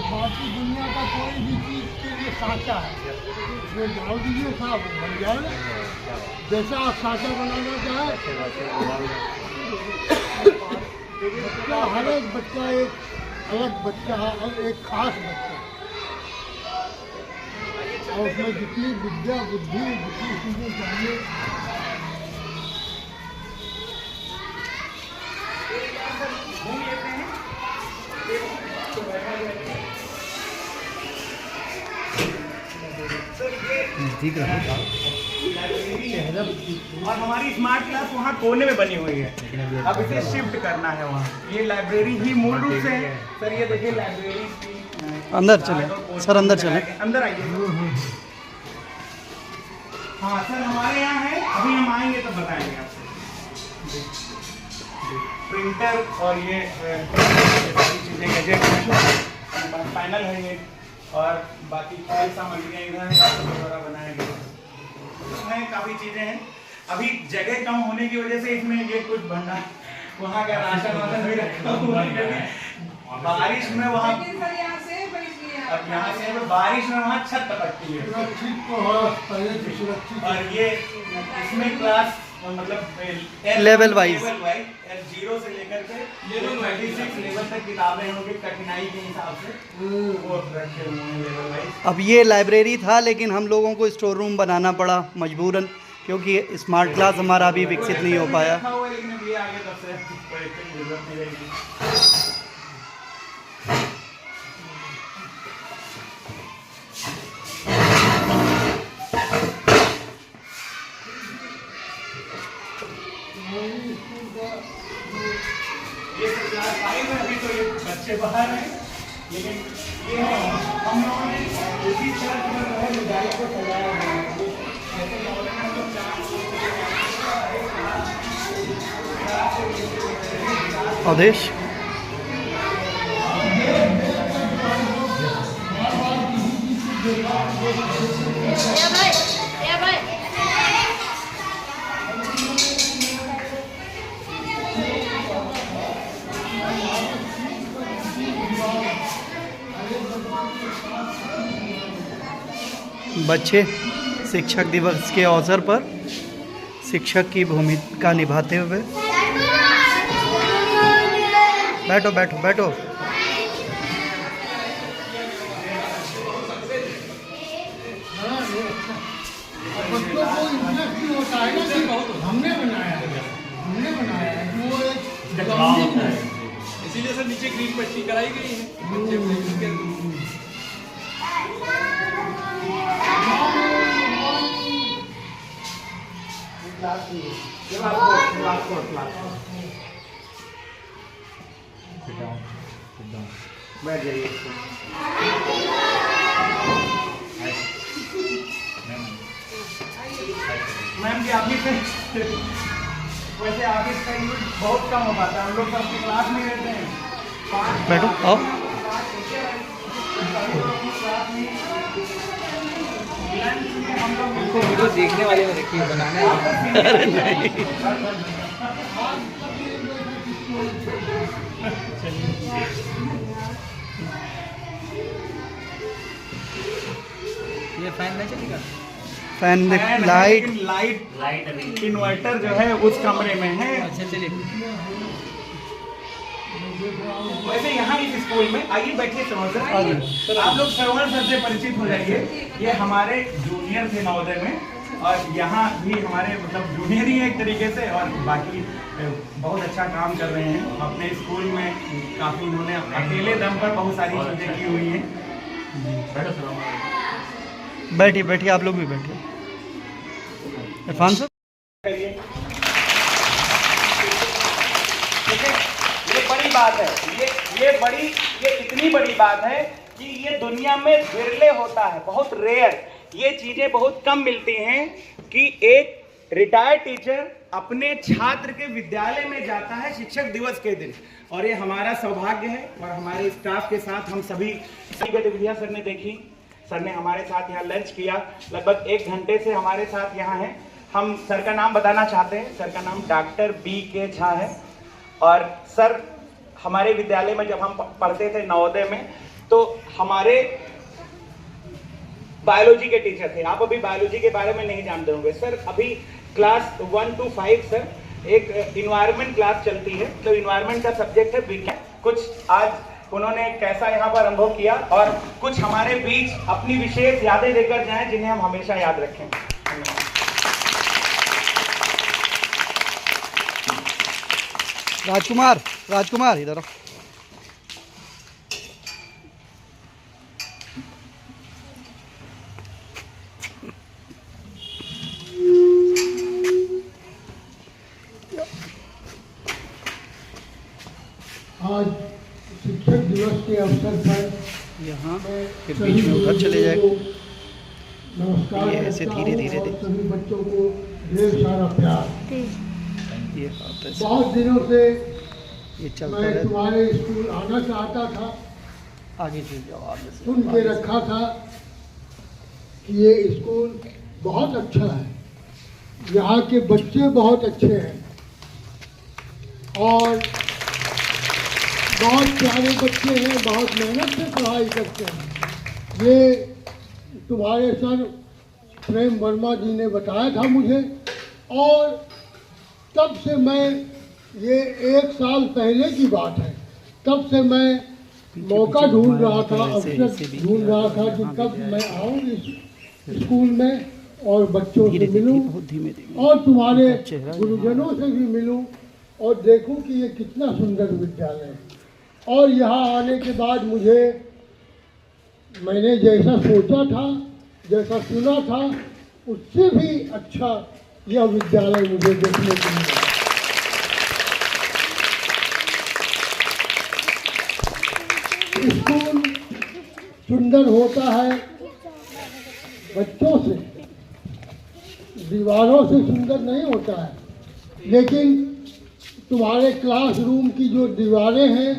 बाकी दुनिया का कोई भी चीज़ के लिए साँचा है, वो डाल दीजिए साहब बन जाए, जैसा आप साँचा बनाना चाहें। बच्चा हर एक बच्चा एक अलग बच्चा है और एक खास बच्चा, और उसमें जितनी विद्या बुद्धि जितनी चीज़ें चाहिए और हमारी स्मार्ट क्लास वहाँ कोने में बनी हुई है, अब इसे शिफ्ट करना है वहाँ। ये लाइब्रेरी ही मूल रूप से है सर, ये देखिए लाइब्रेरी अंदर चले सर, अंदर चले, अंदर आइए। हाँ सर हमारे यहाँ है, अभी हम आएंगे तो बताएंगे आपको। प्रिंटर और ये सारी चीज़ें गैजेट पैनल है ये, और बाकी कई सामग्रियाँ इधर द्वारा बनाए गए इसमें काफ़ी चीज़ें हैं। अभी जगह कम होने की वजह से इसमें ये कुछ भंडार वहाँ का राशन वाशन भी रखा हुआ है, बारिश में वहाँ लेकिन सर यहाँ से अब यहाँ से बारिश में वहाँ छत टपकती है, सुरक्षित तो हो, पहले तो सुरक्षित। और ये इसमें क्लास मतलब लेवल वाइज 0 से लेकर के 26 लेवल तक किताबें होंगी कठिनाई के हिसाब से वो रखे हुए हैं लेवल वाइज। अब ये लाइब्रेरी था, लेकिन हम लोगों को स्टोर रूम बनाना पड़ा मजबूरन, क्योंकि स्मार्ट क्लास हमारा अभी विकसित नहीं हो पाया। लेकिन अब ये आगे तब से कोई जरूरत नहीं रहेगी। ये क्लास 5 में अभी तो ये बच्चे बाहर हैं, लेकिन ये है हम लोगों ने इसी तरह जो है विद्यालय को सजाया हुआ है। जैसे मॉडल में हम लोग आदेश बच्चे शिक्षक दिवस के अवसर पर शिक्षक की भूमिका निभाते हुए बैठो बैठो बैठो। बच्चों को इंटरेस्ट भी होता है ना कि हमने बनाया है वो एक इसीलिए सर नीचे ग्रीन पट्टी कराई गई है। बैठ जाइए। मैम जी आप ही से वैसे आगे का यूज बहुत कम हो पाता है, हम लोग सबकी क्लास में रहते हैं। बैठो आओ। वीडियो देखने वाले में देखिए, बनाने ये फैन नहीं चलेगा। फैन लाइट इन्वर्टर जो है उस कमरे में है। अच्छा चलिए। वैसे यहाँ इस स्कूल में आइए बैठिए श्रवण सर, आप लोग श्रवण सर से परिचित हो जाइए। ये हमारे जूनियर थे नवोदय में, और यहाँ भी हमारे मतलब जूनियर ही है एक तरीके से, और बाकी बहुत अच्छा काम कर रहे हैं अपने स्कूल में। काफ़ी उन्होंने अकेले दम पर बहुत सारी चीज़ें की हुई हैं। बैठिए बैठिए, आप लोग भी बैठिए। इरफान सर ये बड़ी बात है, ये इतनी बड़ी बात है कि ये दुनिया में विरले होता है, बहुत रेयर। ये चीजें बहुत कम मिलती हैं कि एक रिटायर्ड टीचर अपने छात्र के विद्यालय में जाता है शिक्षक दिवस के दिन, और ये हमारा सौभाग्य है। और हमारे स्टाफ के साथ हम सभी गतिविधियां सर ने देखी। सर ने हमारे साथ यहाँ लंच किया, लगभग 1 घंटे से हमारे साथ यहाँ हैं। हम सर का नाम बताना चाहते हैं। सर का नाम डॉक्टर B.K. झा है। और सर हमारे विद्यालय में जब हम पढ़ते थे नवोदय में, तो हमारे बायोलॉजी के टीचर थे। आप अभी बायोलॉजी के बारे में नहीं जानते होंगे। सर अभी क्लास 1 to 5 सर एक इन्वायरमेंट क्लास चलती है, तो इन्वायरमेंट का सब्जेक्ट है विज्ञान। कुछ आज उन्होंने कैसा यहाँ पर अनुभव किया, और कुछ हमारे बीच अपनी विशेष यादें देकर जाएं जिन्हें हम हमेशा याद रखें। राजकुमार इधर आओ। आज शिक्षक दिवस के अवसर पर यहाँ फिर बीच में उधर चले जाएगा। नमस्कार ये ऐसे करता धीरे हूं धीरे और दे। सभी बच्चों को ढेर सारा प्यार। ये बात है, बहुत दिनों से ये चलता मैं है। तुम्हारे स्कूल आना चाहता था, आगे चल जाओ, आगे से सुन के रखा था कि ये स्कूल बहुत अच्छा है, यहाँ के बच्चे बहुत अच्छे हैं और बहुत प्यारे बच्चे हैं, बहुत मेहनत से पढ़ाई करते हैं। ये तुम्हारे सर प्रेम वर्मा जी ने बताया था मुझे, और तब से मैं, ये 1 साल पहले की बात है, तब से मैं मौका ढूंढ रहा था, अवसर ढूंढ रहा था कि कब मैं आऊँ इस स्कूल में और बच्चों से मिलूं और तुम्हारे गुरुजनों से भी मिलूं और देखूं कि ये कितना सुंदर विद्यालय है। और यहाँ आने के बाद मैंने जैसा सोचा था, जैसा सुना था, उससे भी अच्छा यह विद्यालय मुझे देखने को मिला। स्कूल सुंदर होता है बच्चों से, दीवारों से सुंदर नहीं होता है, लेकिन तुम्हारे क्लासरूम की जो दीवारें हैं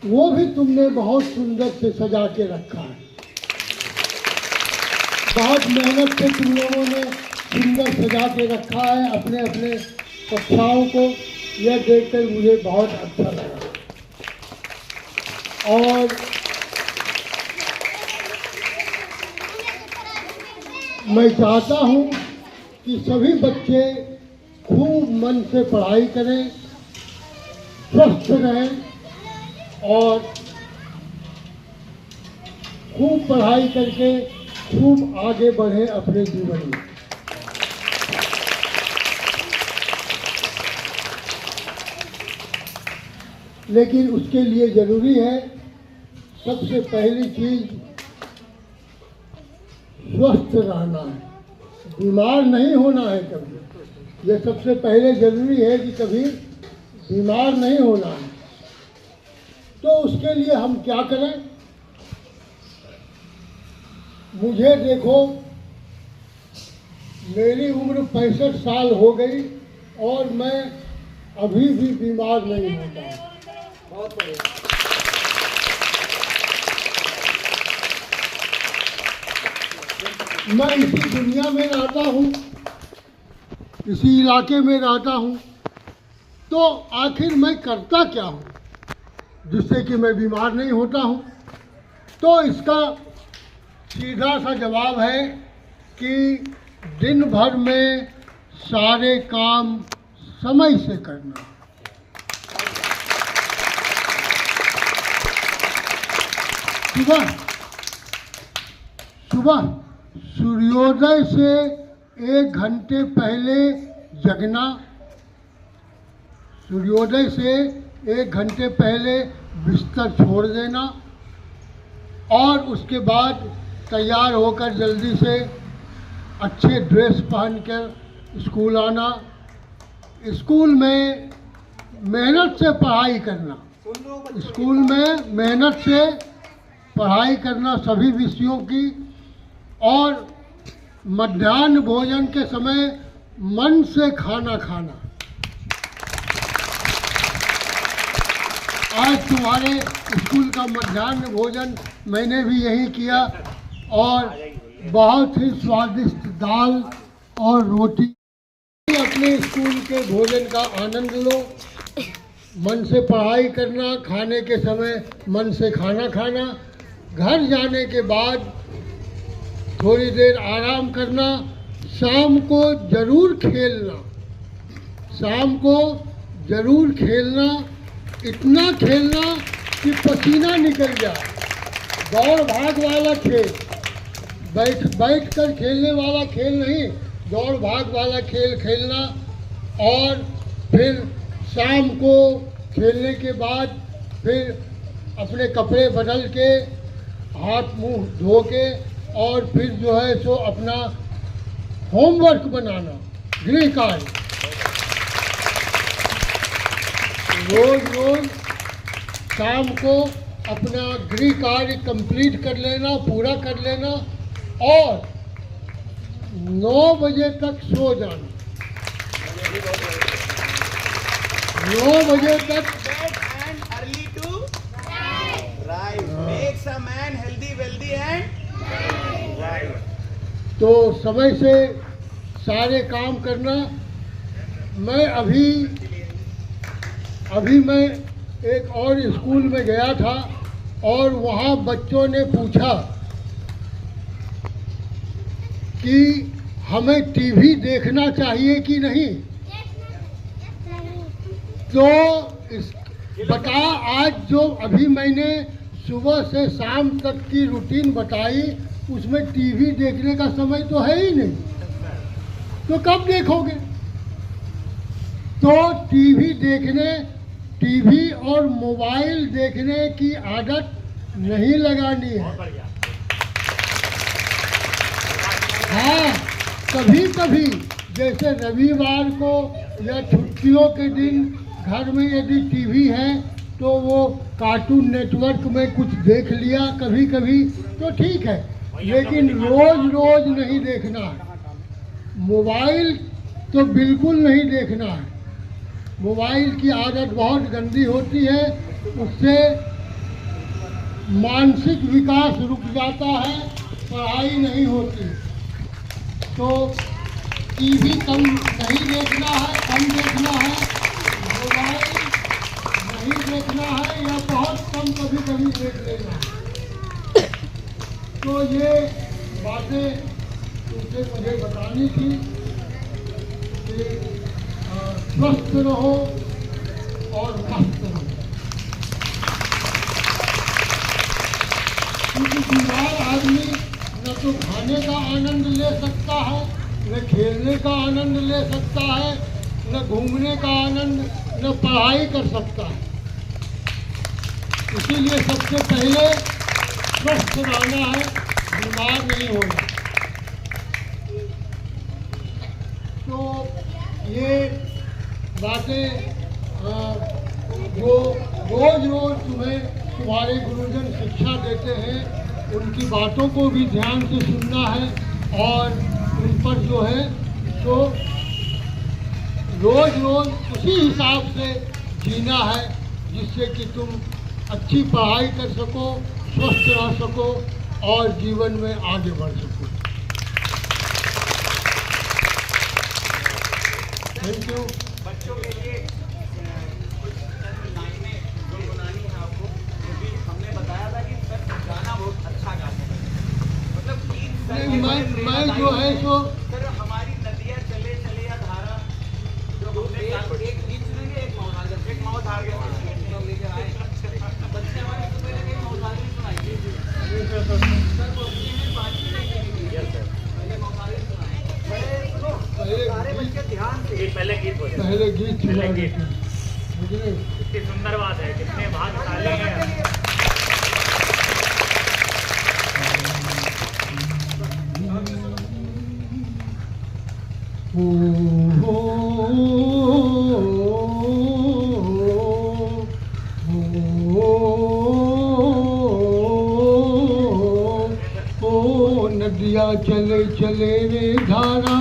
वो भी तुमने बहुत सुंदर से सजा के रखा है। बहुत मेहनत से तुम लोगों ने सुंदर सजा के रखा है अपने अपने कक्षाओं को। यह देखकर मुझे बहुत अच्छा लगा। और मैं चाहता हूँ कि सभी बच्चे खूब मन से पढ़ाई करें, स्वस्थ रहें और खूब पढ़ाई करके खूब आगे बढ़ें अपने जीवन में। लेकिन उसके लिए ज़रूरी है, सबसे पहली चीज़ स्वस्थ रहना है, बीमार नहीं होना है कभी। यह सबसे पहले ज़रूरी है कि कभी बीमार नहीं होना है। तो उसके लिए हम क्या करें? मुझे देखो, मेरी उम्र 65 साल हो गई और मैं अभी भी बीमार नहीं होता। बहुत बढ़िया। मैं इसी दुनिया में रहता हूँ, इसी इलाके में रहता हूँ, तो आखिर मैं करता क्या हूँ जिससे कि मैं बीमार नहीं होता हूँ? तो इसका सीधा सा जवाब है कि दिन भर में सारे काम समय से करना। सुबह सूर्योदय से 1 घंटे पहले जगना, सूर्योदय से 1 घंटे पहले बिस्तर छोड़ देना और उसके बाद तैयार होकर जल्दी से अच्छे ड्रेस पहनकर स्कूल आना। स्कूल में मेहनत से पढ़ाई करना, स्कूल में मेहनत से पढ़ाई करना सभी विषयों की, और मध्याह्न भोजन के समय मन से खाना खाना। आज तुम्हारे स्कूल का मध्याह्न भोजन मैंने भी यही किया और बहुत ही स्वादिष्ट दाल और रोटी। अपने स्कूल के भोजन का आनंद लो, मन से पढ़ाई करना, खाने के समय मन से खाना खाना, घर जाने के बाद थोड़ी देर आराम करना, शाम को ज़रूर खेलना, शाम को ज़रूर खेलना, इतना खेलना कि पसीना निकल जाए। दौड़ भाग वाला खेल, बैठ कर खेलने वाला खेल नहीं, दौड़ भाग वाला खेल खेलना। और फिर शाम को खेलने के बाद फिर अपने कपड़े बदल के, हाथ मुंह धो के, और फिर जो है सो अपना होमवर्क बनाना, गृह कार्य। रोज शाम को अपना गृह कार्य कंप्लीट कर लेना, पूरा कर लेना और 9 बजे तक सो जाना। 9 बजे तक early to rise makes a man healthy, wealthy and right. तो समय से सारे काम करना। मैं अभी मैं एक और स्कूल में गया था और वहाँ बच्चों ने पूछा कि हमें टीवी देखना चाहिए कि नहीं। तो इस बता, आज जो अभी मैंने सुबह से शाम तक की रूटीन बताई, उसमें टीवी देखने का समय तो है ही नहीं, तो कब देखोगे? तो टीवी और मोबाइल देखने की आदत नहीं लगानी है। हाँ, कभी कभी जैसे रविवार को या छुट्टियों के दिन घर में यदि टीवी है तो वो कार्टून नेटवर्क में कुछ देख लिया कभी कभी तो ठीक है, लेकिन रोज रोज नहीं देखना है। मोबाइल तो बिल्कुल नहीं देखना है। मोबाइल की आदत बहुत गंदी होती है, उससे मानसिक विकास रुक जाता है, पढ़ाई नहीं होती। तो टीवी कम नहीं देखना है, कम देखना है, मोबाइल नहीं देखना है या बहुत कम कभी कभी देख लेना है। तो ये बातें तुमसे मुझे बतानी थी कि स्वस्थ रहो और मस्त रहो, क्योंकि बीमार आदमी न तो खाने का आनंद ले सकता है, न खेलने का आनंद ले सकता है, न घूमने का आनंद, न पढ़ाई कर सकता है। इसीलिए सबसे पहले स्वस्थ रहना है, बीमार नहीं होना। तो ये बातें जो रोज रोज तुम्हें तुम्हारे गुरुजन शिक्षा देते हैं, उनकी बातों को भी ध्यान से सुनना है और उन पर जो है तो रोज रोज उसी हिसाब से जीना है, जिससे कि तुम अच्छी पढ़ाई कर सको, स्वस्थ रह सको और जीवन में आगे बढ़ सको। Thank you. बच्चों के लिए कुछ लाइनें गुनगुनानी है आपको, क्योंकि हमने बताया था कि सर गाना बहुत अच्छा गाते हैं। मतलब मैं जो है सो सर हमारी नदियाँ चले चले या धारा जो एक गीत सुनेंगे, एक मौधार के लेकर आए बच्चे हमारे पहले एक मौधार भी सुनाइए सर। पहले मौधार सुनाए, सारे बच्चे ध्यान से पहले गीत कितनी सुंदर बात है, कितने भाग्यशाली हैं। नदिया चले चले रे धारा,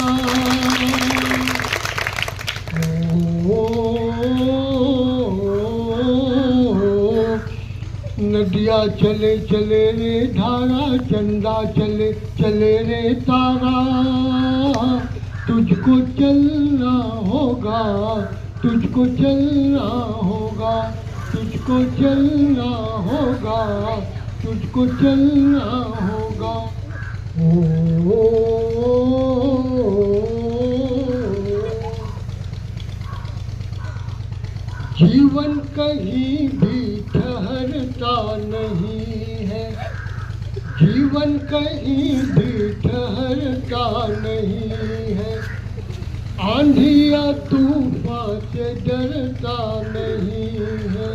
नदिया चले चले रे धारा, चंदा चले चले रे तारा। तुझको चलना होगा, तुझको चलना होगा, तुझको चलना होगा, तुझको चलना होगा। जीवन कहीं भी ठहरता नहीं है, जीवन कहीं भी ठहरता नहीं है। आंधी या तूफान से डरता नहीं है।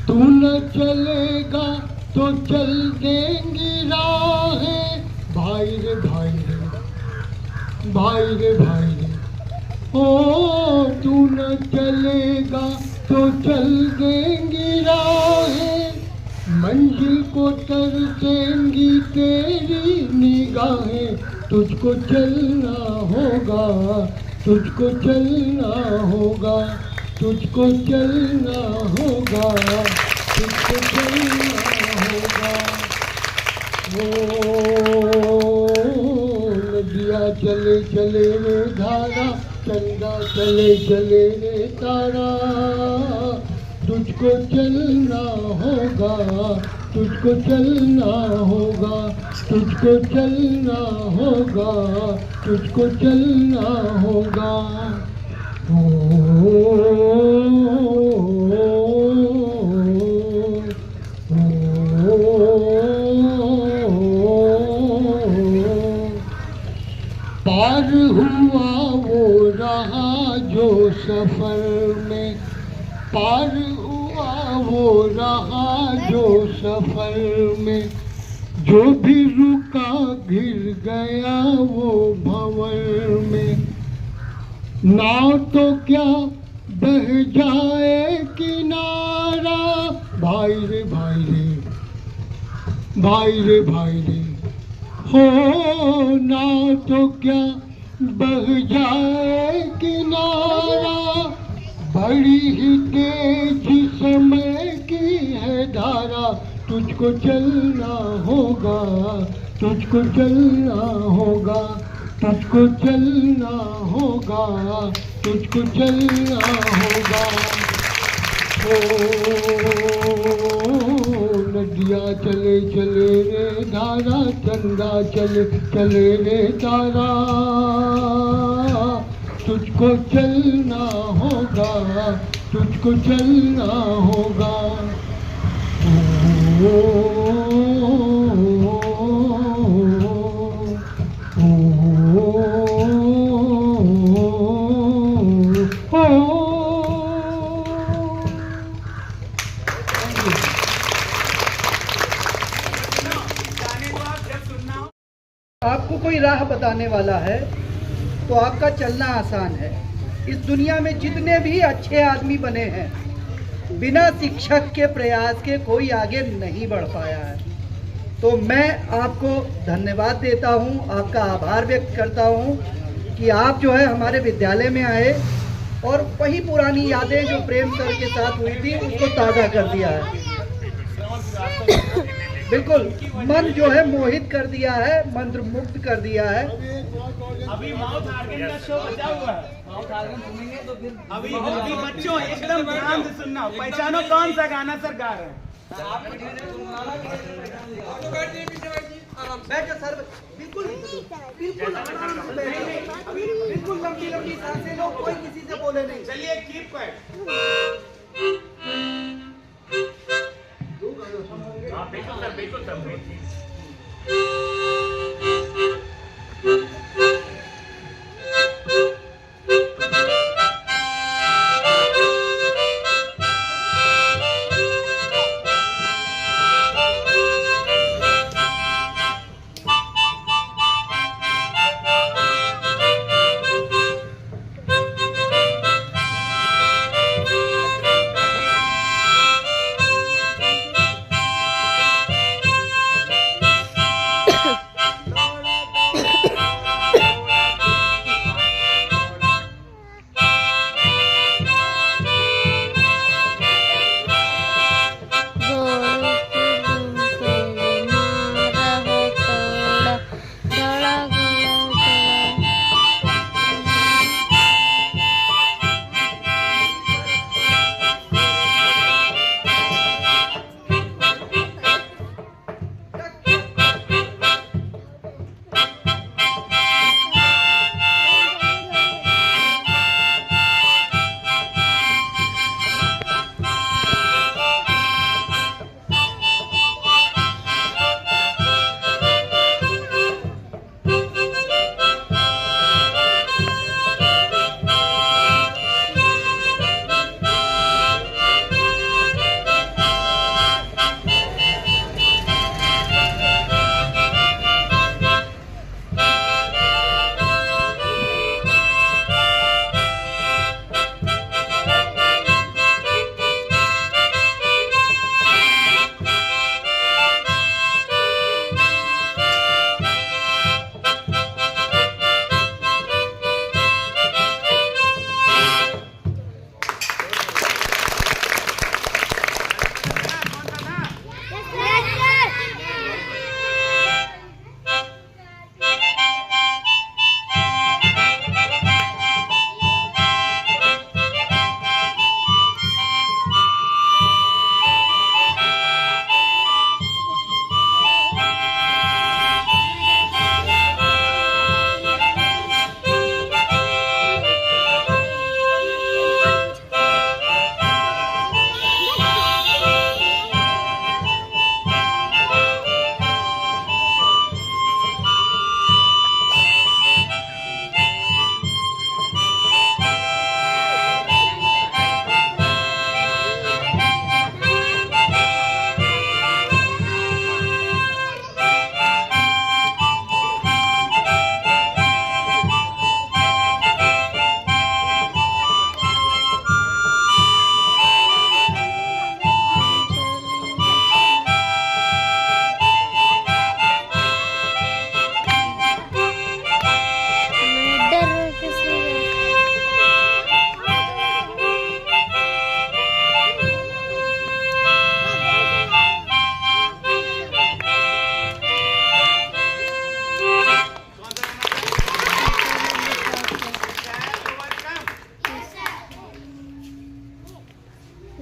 तू न चलेगा तो चल देंगी राहें, भाई रे भाई रे, भाई रे भाई रे। ओ तू न चलेगा तो चल देंगी राहें, मंजिल को तरसेंगी तेरी निगाहें। तुझको चलना होगा, तुझको चलना होगा, तुझको चलना होगा, तुझको चलना होगा। नदिया चले चले रे धारा, चंदा चले चले रे तारा। तुझको चलना होगा, तुझको चलना होगा, तुझको चलना होगा, तुझको चलना होगा। जो सफर में पार हुआ वो रहा जो सफर में, जो भी रुका घिर गया वो भंवर में। नाव तो क्या बह जाए किनारा, भाई रे भाई रे, भाई रे भाई रे, हो नाव तो क्या बह जाए किनारा, बड़ी ही तेज समय की है धारा। तुझको चलना होगा, तुझको चलना होगा, तुझको चलना होगा, तुझको चलना होगा। ओ नदिया चले चले रे धारा, चंदा चले चले रे तारा, तुझको चलना होगा, तुझको चलना होगा। आपको कोई राह बताने वाला है तो आपका चलना आसान है। इस दुनिया में जितने भी अच्छे आदमी बने हैं, बिना शिक्षक के प्रयास के कोई आगे नहीं बढ़ पाया है। तो मैं आपको धन्यवाद देता हूं, आपका आभार व्यक्त करता हूं कि आप जो है हमारे विद्यालय में आए और वही पुरानी यादें जो प्रेम सर के साथ हुई थी उसको ताज़ा कर दिया है। बिल्कुल मन जो है मोहित कर दिया है, मंत्र मुक्त कर दिया है। अभी माउथ आर्गन का शो बचा हुआ है। माउथ आर्गन सुनेंगे तो फिर अभी बच्चों एकदम ध्यान से सुनना, पहचानो कौन सा गाना सर गा रहे हैं। बैठो सर, बिल्कुल बिल्कुल आराम से बैठो, बिल्कुल लंबी लंबी सांसें लो, कोई किसी से बोले नहीं। चलिए कीप क्वाइट। बिल्कुल सर, बिल्कुल सर।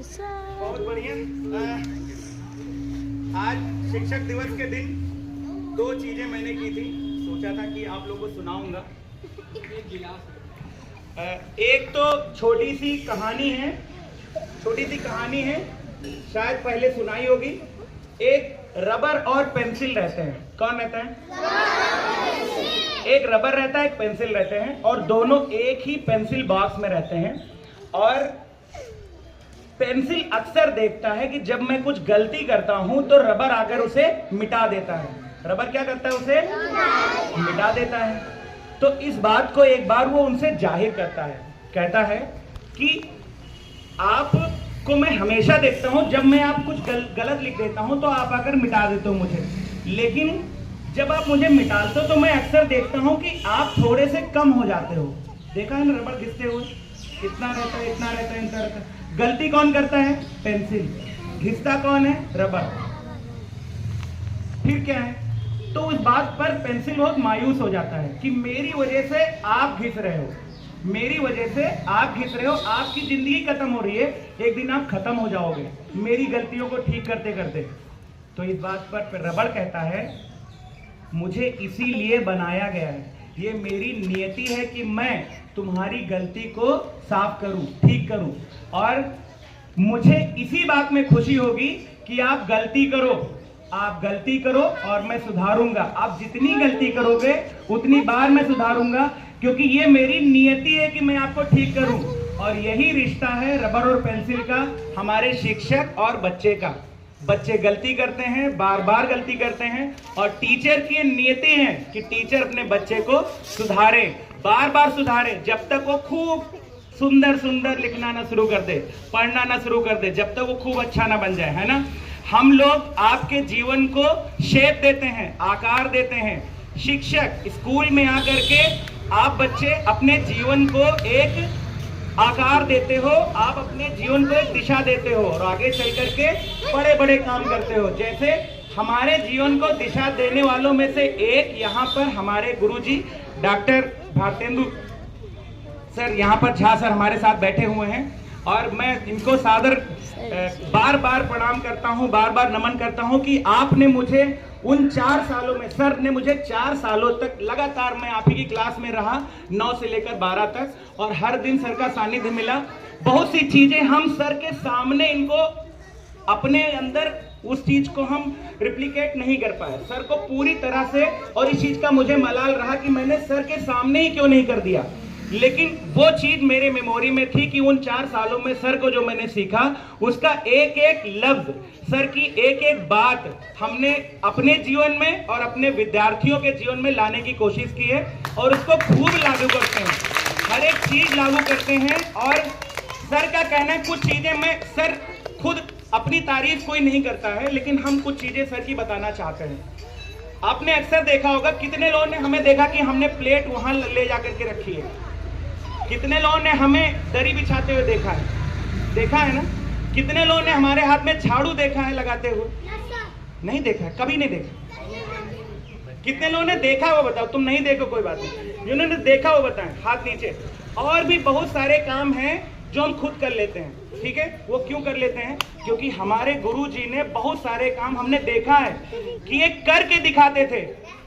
बहुत बढ़िया। आज शिक्षक दिवस के दिन 2 चीजें मैंने की थी, सोचा था कि आप लोगों को सुनाऊंगा। एक तो छोटी सी कहानी है, शायद पहले सुनाई होगी। एक रबर और पेंसिल रहते हैं। कौन रहता है? एक रबर रहता है, एक पेंसिल रहते हैं, और दोनों एक ही पेंसिल बॉक्स में रहते हैं। और पेंसिल अक्सर देखता है कि जब मैं कुछ गलती करता हूं तो रबर आकर उसे मिटा देता है। रबर क्या करता है? उसे मिटा देता है। तो इस बात को एक बार वो उनसे जाहिर करता है, कहता है कि आपको मैं हमेशा देखता हूं, जब मैं आप कुछ गलत लिख देता हूं तो आप आकर मिटा देते हो मुझे, लेकिन जब आप मुझे मिटाते हो तो मैं अक्सर देखता हूं कि आप थोड़े से कम हो जाते हो। देखा है ना रबर घिसते हुए, इतना रहता है, इतना रहता है, इतना रहता है। गलती कौन करता है? पेंसिल। घिसता कौन है? रबर। फिर क्या है? तो इस बात पर पेंसिल बहुत मायूस हो जाता है कि मेरी वजह से आप घिस रहे हो, मेरी वजह से आप घिस रहे हो, आपकी जिंदगी खत्म हो रही है, एक दिन आप खत्म हो जाओगे मेरी गलतियों को ठीक करते करते। तो इस बात पर रबर कहता है, मुझे इसीलिए बनाया गया है, ये मेरी नियति है कि मैं तुम्हारी गलती को साफ करूं, ठीक करूं, और मुझे इसी बात में खुशी होगी कि आप गलती करो और मैं सुधारूंगा। आप जितनी गलती करोगे उतनी बार मैं सुधारूंगा, क्योंकि ये मेरी नियति है कि मैं आपको ठीक करूं। और यही रिश्ता है रबर और पेंसिल का, हमारे शिक्षक और बच्चे का। बच्चे गलती करते हैं, बार बार गलती करते हैं, और टीचर की नियति है कि टीचर अपने बच्चे को सुधारे, बार बार सुधारे, जब तक वो खूब सुंदर सुंदर लिखना ना शुरू कर दे, पढ़ना ना शुरू कर दे, जब तक वो खूब अच्छा ना बन जाए, है ना। हम लोग आपके जीवन को शेप देते हैं, आकार देते हैं। शिक्षक स्कूल में आकर के आप बच्चे अपने जीवन को एक आकार देते हो, आप अपने जीवन को एक दिशा देते हो, और आगे चल करके बड़े बड़े काम करते हो। जैसे हमारे जीवन को दिशा देने वालों में से एक यहाँ पर हमारे गुरुजी डॉक्टर भारतेंदु सर, यहाँ पर झा सर हमारे साथ बैठे हुए हैं, और मैं इनको सादर बार बार प्रणाम करता हूँ, बार बार नमन करता हूँ कि आपने मुझे उन 4 सालों में, सर ने मुझे 4 सालों तक लगातार, मैं आप ही की क्लास में रहा 9 से लेकर 12 तक, और हर दिन सर का सानिध्य मिला। बहुत सी चीजें हम सर के सामने, इनको अपने अंदर उस चीज को हम रिप्लिकेट नहीं कर पाए सर को पूरी तरह से, और इस चीज का मुझे मलाल रहा कि मैंने सर के सामने ही क्यों नहीं कर दिया। लेकिन वो चीज मेरे मेमोरी में थी कि उन 4 सालों में सर को जो मैंने सीखा, उसका एक एक लफ्ज, सर की एक एक बात हमने अपने जीवन में और अपने विद्यार्थियों के जीवन में लाने की कोशिश की है, और उसको खूब लागू करते हैं, हर एक चीज लागू करते हैं। और सर का कहना है, कुछ चीजें मैं, सर खुद अपनी तारीफ कोई नहीं करता है, लेकिन हम कुछ चीजें सर की बताना चाहते हैं। आपने अक्सर देखा होगा, कितने लोगों ने हमें देखा कि हमने प्लेट वहां ले जाकर के रखी है, कितने लोगों ने हमें दरी बिछाते हुए देखा है ना। कितने लोगों ने हमारे हाथ में झाड़ू देखा है लगाते हुए? नहीं देखा, कभी नहीं देखा। कितने लोगों ने देखा वो बताओ, तुम नहीं देखो कोई बात नहीं, जिन्होंने देखा वो बताएं, हाथ नीचे। और भी बहुत सारे काम हैं जो हम खुद कर लेते हैं, ठीक है। वो क्यों कर लेते हैं? क्योंकि हमारे गुरुजी ने बहुत सारे काम हमने देखा है कि ये करके दिखाते थे।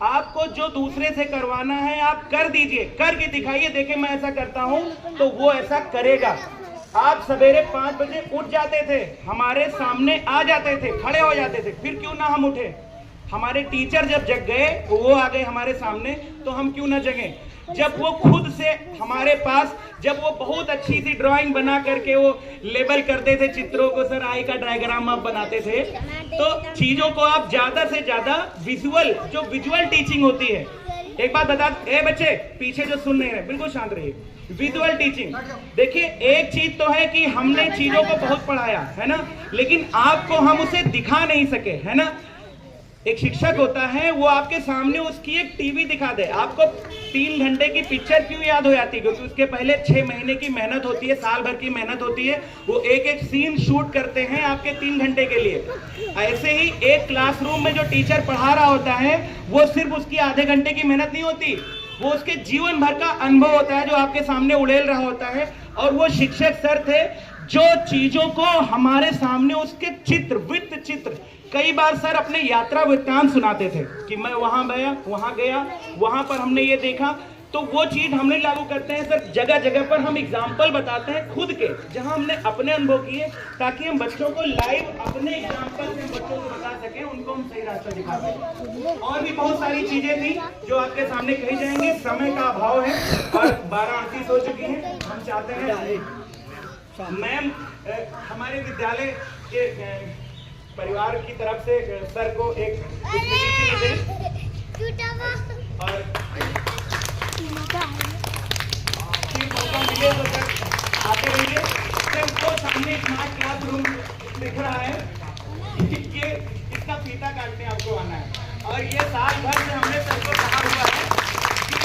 आपको जो दूसरे से करवाना है आप कर दीजिए, करके दिखाइए, देखे मैं ऐसा करता हूं तो वो ऐसा करेगा। आप सवेरे 5 बजे उठ जाते थे, हमारे सामने आ जाते थे, खड़े हो जाते थे, फिर क्यों ना हम उठे। हमारे टीचर जब जग गए, वो आ गए हमारे सामने, तो हम क्यों ना जगें। जब वो खुद से हमारे पास, जब वो बहुत अच्छी सी ड्राइंग बना करके वो लेबल करते थे चित्रों को, सर आई का डायग्राम आप बनाते थे, तो चीजों को आप ज्यादा से ज्यादा विजुअल, जो विजुअल टीचिंग होती है, एक बात बता, ए बच्चे पीछे जो सुन नहीं रहे बिल्कुल शांत रहिए। विजुअल टीचिंग, देखिए एक चीज तो है कि हमने चीजों को बहुत पढ़ाया है ना, लेकिन आपको हम उसे दिखा नहीं सके, है ना। एक शिक्षक होता है, वो आपके सामने उसकी एक टीवी दिखा दे, आपको 3 घंटे की पिक्चर क्यों याद हो जाती है? क्योंकि उसके पहले 6 महीने की मेहनत होती है, साल भर की मेहनत होती है, वो एक एक सीन शूट करते हैं आपके 3 घंटे के लिए। ऐसे ही एक क्लासरूम में जो टीचर पढ़ा रहा होता है, वो सिर्फ उसकी आधे घंटे की मेहनत नहीं होती, वो उसके जीवन भर का अनुभव होता है जो आपके सामने उड़ेल रहा होता है। और वो शिक्षक सर थे जो चीजों को हमारे सामने उसके चित्र, वृत्त चित्र, कई बार सर अपने यात्रा वृत्तांत सुनाते थे कि मैं वहां गया, वहां पर हमने ये देखा। तो वो चीज हमने लागू करते हैं सर, जगह जगह पर हम एग्जाम्पल बताते हैं खुद के, जहां हमने अपने अनुभव किए, ताकि हम बच्चों को लाइव अपने एग्जाम्पल से बच्चों को बता सकें, उनको हम सही रास्ता दिखा सकें। और भी बहुत सारी चीजें थी जो आपके सामने कही जाएंगी, समय का अभाव है और 12:38 हो चुकी है। हम चाहते हैं मैम हमारे विद्यालय के परिवार की तरफ से सर को एक दें और मिले तो सर आते रहिए। सर वो सामने स्मार्ट क्लासरूम दिख रहा है, ये इसका फीता काटने आपको आना है। और ये साल भर से हमने सर को कहा हुआ है कि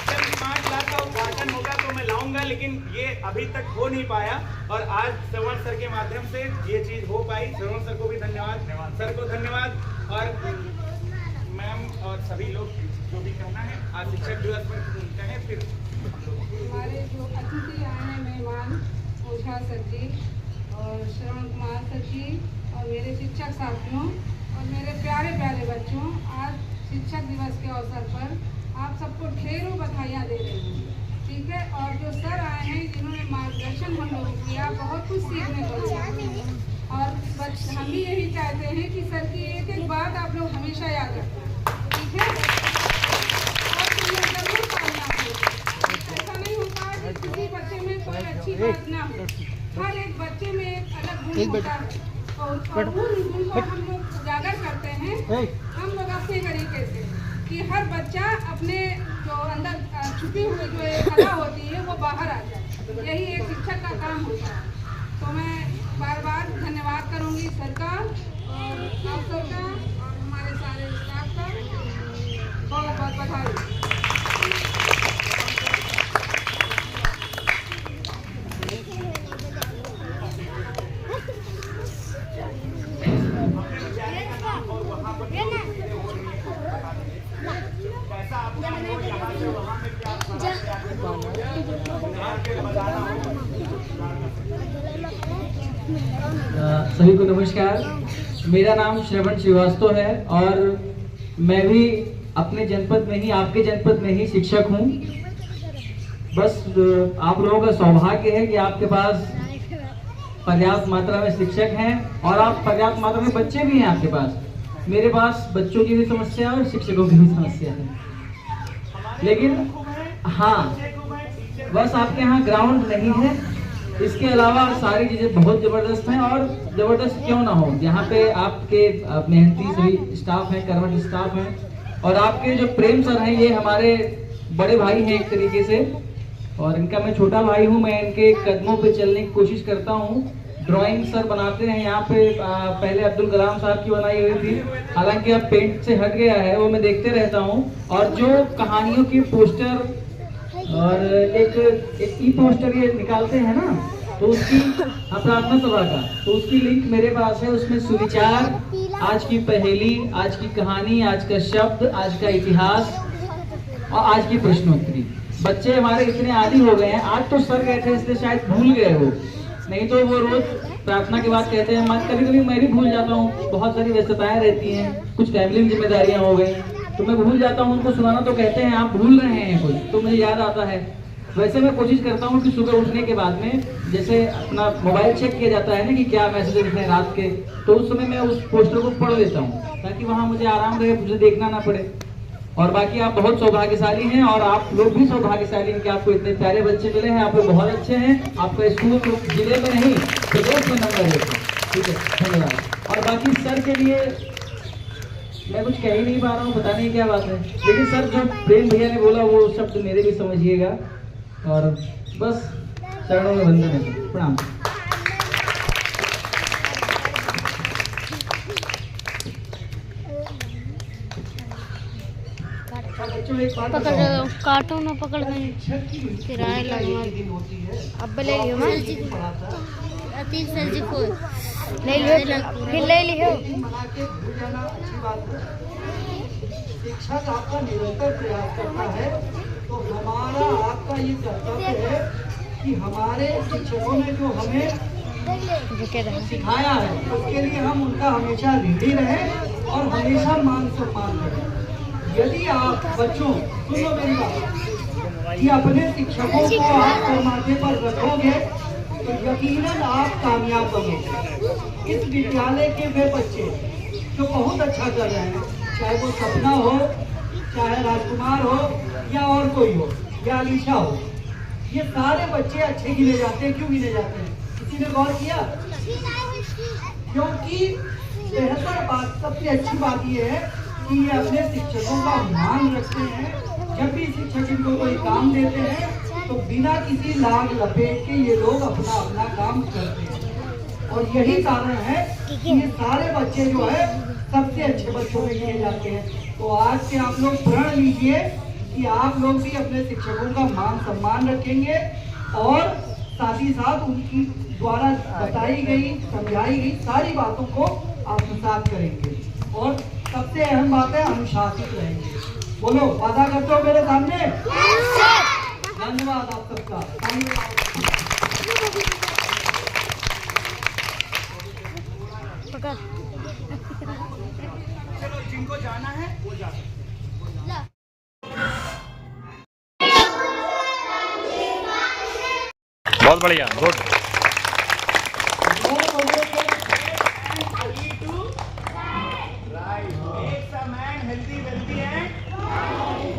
जब स्मार्ट क्लास का उद्घाटन होगा तो मैं लाऊंगा, लेकिन ये अभी तक हो नहीं पाया। और आज श्रवण सर के माध्यम से ये चीज हो पाई। श्रवण सर को भी धन्यवाद, सर को धन्यवाद। और मैम और सभी लोग जो भी कहना है, आज शिक्षक दिवस पर कहें। फिर हमारे जो अतिथि आए हैं मेहमान, ओझा सर जी और श्रवण कुमार सर जी और मेरे शिक्षक साथियों और मेरे प्यारे प्यारे बच्चों, आज शिक्षक दिवस के अवसर पर आप सबको ढेरों बधाइयाँ दे रही हूँ, ठीक है। और जो सर आए हैं जिन्होंने मार्गदर्शन हम लोगों को किया, बहुत कुछ सीखने को मिला। और हम भी यही चाहते हैं कि सर की एक एक बात आप लोग हमेशा याद रखें, ठीक है। ऐसा नहीं होता कि किसी बच्चे में कोई अच्छी बात ना हो, हर एक बच्चे में एक अलग गुण होता है और उन गुण को हम लोग उजागर करते हैं हम लोग अपने तरीके से, कि हर बच्चा अपने जो अंदर छुपी हुई जो एक कला होती है वो बाहर आ जाए। यही एक शिक्षक का काम होता है। तो मैं बार बार धन्यवाद करूँगी सर का और आप सर का और हमारे सारे स्टाफ का बहुत बहुत बधाई। सभी को नमस्कार। मेरा नाम श्रवण श्रीवास्तव है और मैं भी अपने जनपद में ही, आपके जनपद में ही शिक्षक हूँ। बस आप लोगों का सौभाग्य है कि आपके पास पर्याप्त मात्रा में शिक्षक हैं और आप पर्याप्त मात्रा में बच्चे भी हैं आपके पास। मेरे पास बच्चों की भी समस्या और शिक्षकों की भी समस्या है, लेकिन हाँ, बस आपके यहाँ ग्राउंड नहीं है। इसके अलावा सारी चीजें बहुत जबरदस्त हैं और जबरदस्त क्यों ना हो, यहाँ पे आपके मेहनती सभी स्टाफ हैं, कर्मठ स्टाफ हैं और आपके जो प्रेम सर हैं, ये हमारे बड़े भाई हैं एक तरीके से और इनका मैं छोटा भाई हूँ। मैं इनके कदमों पे चलने की कोशिश करता हूँ। ड्राइंग सर बनाते हैं यहाँ पे, पहले अब्दुल कलाम साहब की बनाई हुई थी, हालांकि अब पेंट से हट गया है, वो मैं देखते रहता हूँ। और जो कहानियों की पोस्टर और एक ई पोस्टर ये निकालते हैं ना, तो उसकी प्रार्थना सभा का, तो उसकी लिंक मेरे पास है। उसमें सुविचार, आज की पहेली, आज की कहानी, आज का शब्द, आज का इतिहास और आज की प्रश्नोत्तरी। बच्चे हमारे इतने आदी हो गए हैं, आज तो सर गए थे इसलिए शायद भूल गए वो, नहीं तो वो रोज प्रार्थना के बाद कहते हैं। कभी कभी मैं भी भूल जाता हूँ, बहुत सारी व्यस्तताएं रहती हैं, कुछ फैमिली में जिम्मेदारियां हो गई तो मैं भूल जाता हूँ उनको सुनाना। तो कहते हैं आप भूल रहे हैं कुछ, तो मुझे याद आता है। वैसे मैं कोशिश करता हूँ कि सुबह उठने के बाद में जैसे अपना मोबाइल चेक किया जाता है ना कि क्या मैसेज हैं रात के, तो उस समय मैं उस पोस्टर को पढ़ लेता हूँ ताकि वहाँ मुझे आराम रहे, मुझे देखना ना पड़े। और बाकी आप बहुत सौभाग्यशाली हैं और आप लोग भी सौभाग्यशाली हैं कि आपको इतने प्यारे बच्चे मिले हैं। आप लोग बहुत अच्छे हैं। आपका स्कूल तो जिले में नहीं, प्रदेश में नंबर 1 है, ठीक है, धन्यवाद। और बाकी सर के लिए मैं कुछ कह ही नहीं पा रहा हूँ, पता नहीं क्या बात है, लेकिन सर जो प्रेम भैया ने बोला वो शब्द मेरे भी समझिएगा। और बस चरणों में वंदन है, प्रणाम। पकड़ काटो ना, पकड़ नहीं किराए लगवा अब ले लियो। मैं अतीत सर जी को ले लियो, फिर ले लियो। शिक्षक आपका निरंतर प्रयास करता है, तो हमारा आपका ये कर्तव्य है कि हमारे शिक्षकों ने जो हमें सिखाया है उसके लिए हम उनका हमेशा ऋणी रहें और हमेशा मान सम्मान करें। यदि आप बच्चों, सुनो मेरी बात, कि अपने शिक्षकों को आप माथे पर रखोगे तो यकीनन आप कामयाब बनोगे। इस विद्यालय के वे बच्चे जो बहुत अच्छा कर रहे हैं, चाहे वो सपना हो, चाहे राजकुमार हो, या और कोई हो, या अलीशा हो, ये सारे बच्चे अच्छे गिने जाते हैं। क्यों गिने जाते हैं? किसी ने गौर किया? क्योंकि बेहतर बात, सबसे अच्छी बात ये है कि ये अपने शिक्षकों का मान रखते हैं। जब भी शिक्षक इनको कोई काम देते हैं तो बिना किसी लाग लपेट के ये लोग अपना अपना काम करते हैं। और यही कारण है कि ये सारे बच्चे जो है सबसे अच्छे बच्चों में लिए जाते हैं। तो आज से आप लोग प्रण लीजिए कि आप लोग भी अपने शिक्षकों का मान सम्मान रखेंगे और साथ ही साथ उनकी द्वारा बताई गई, समझाई गई सारी बातों को आत्मसात करेंगे। और सबसे अहम बात है, अनुशासित रहेंगे। बोलो, वादा करते हो मेरे सामने? धन्यवाद आप सबका। चलो, जिनको जाना है वो जा सकते हैं। बहुत बढ़िया, good.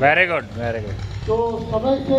Very good, very good. तो समय से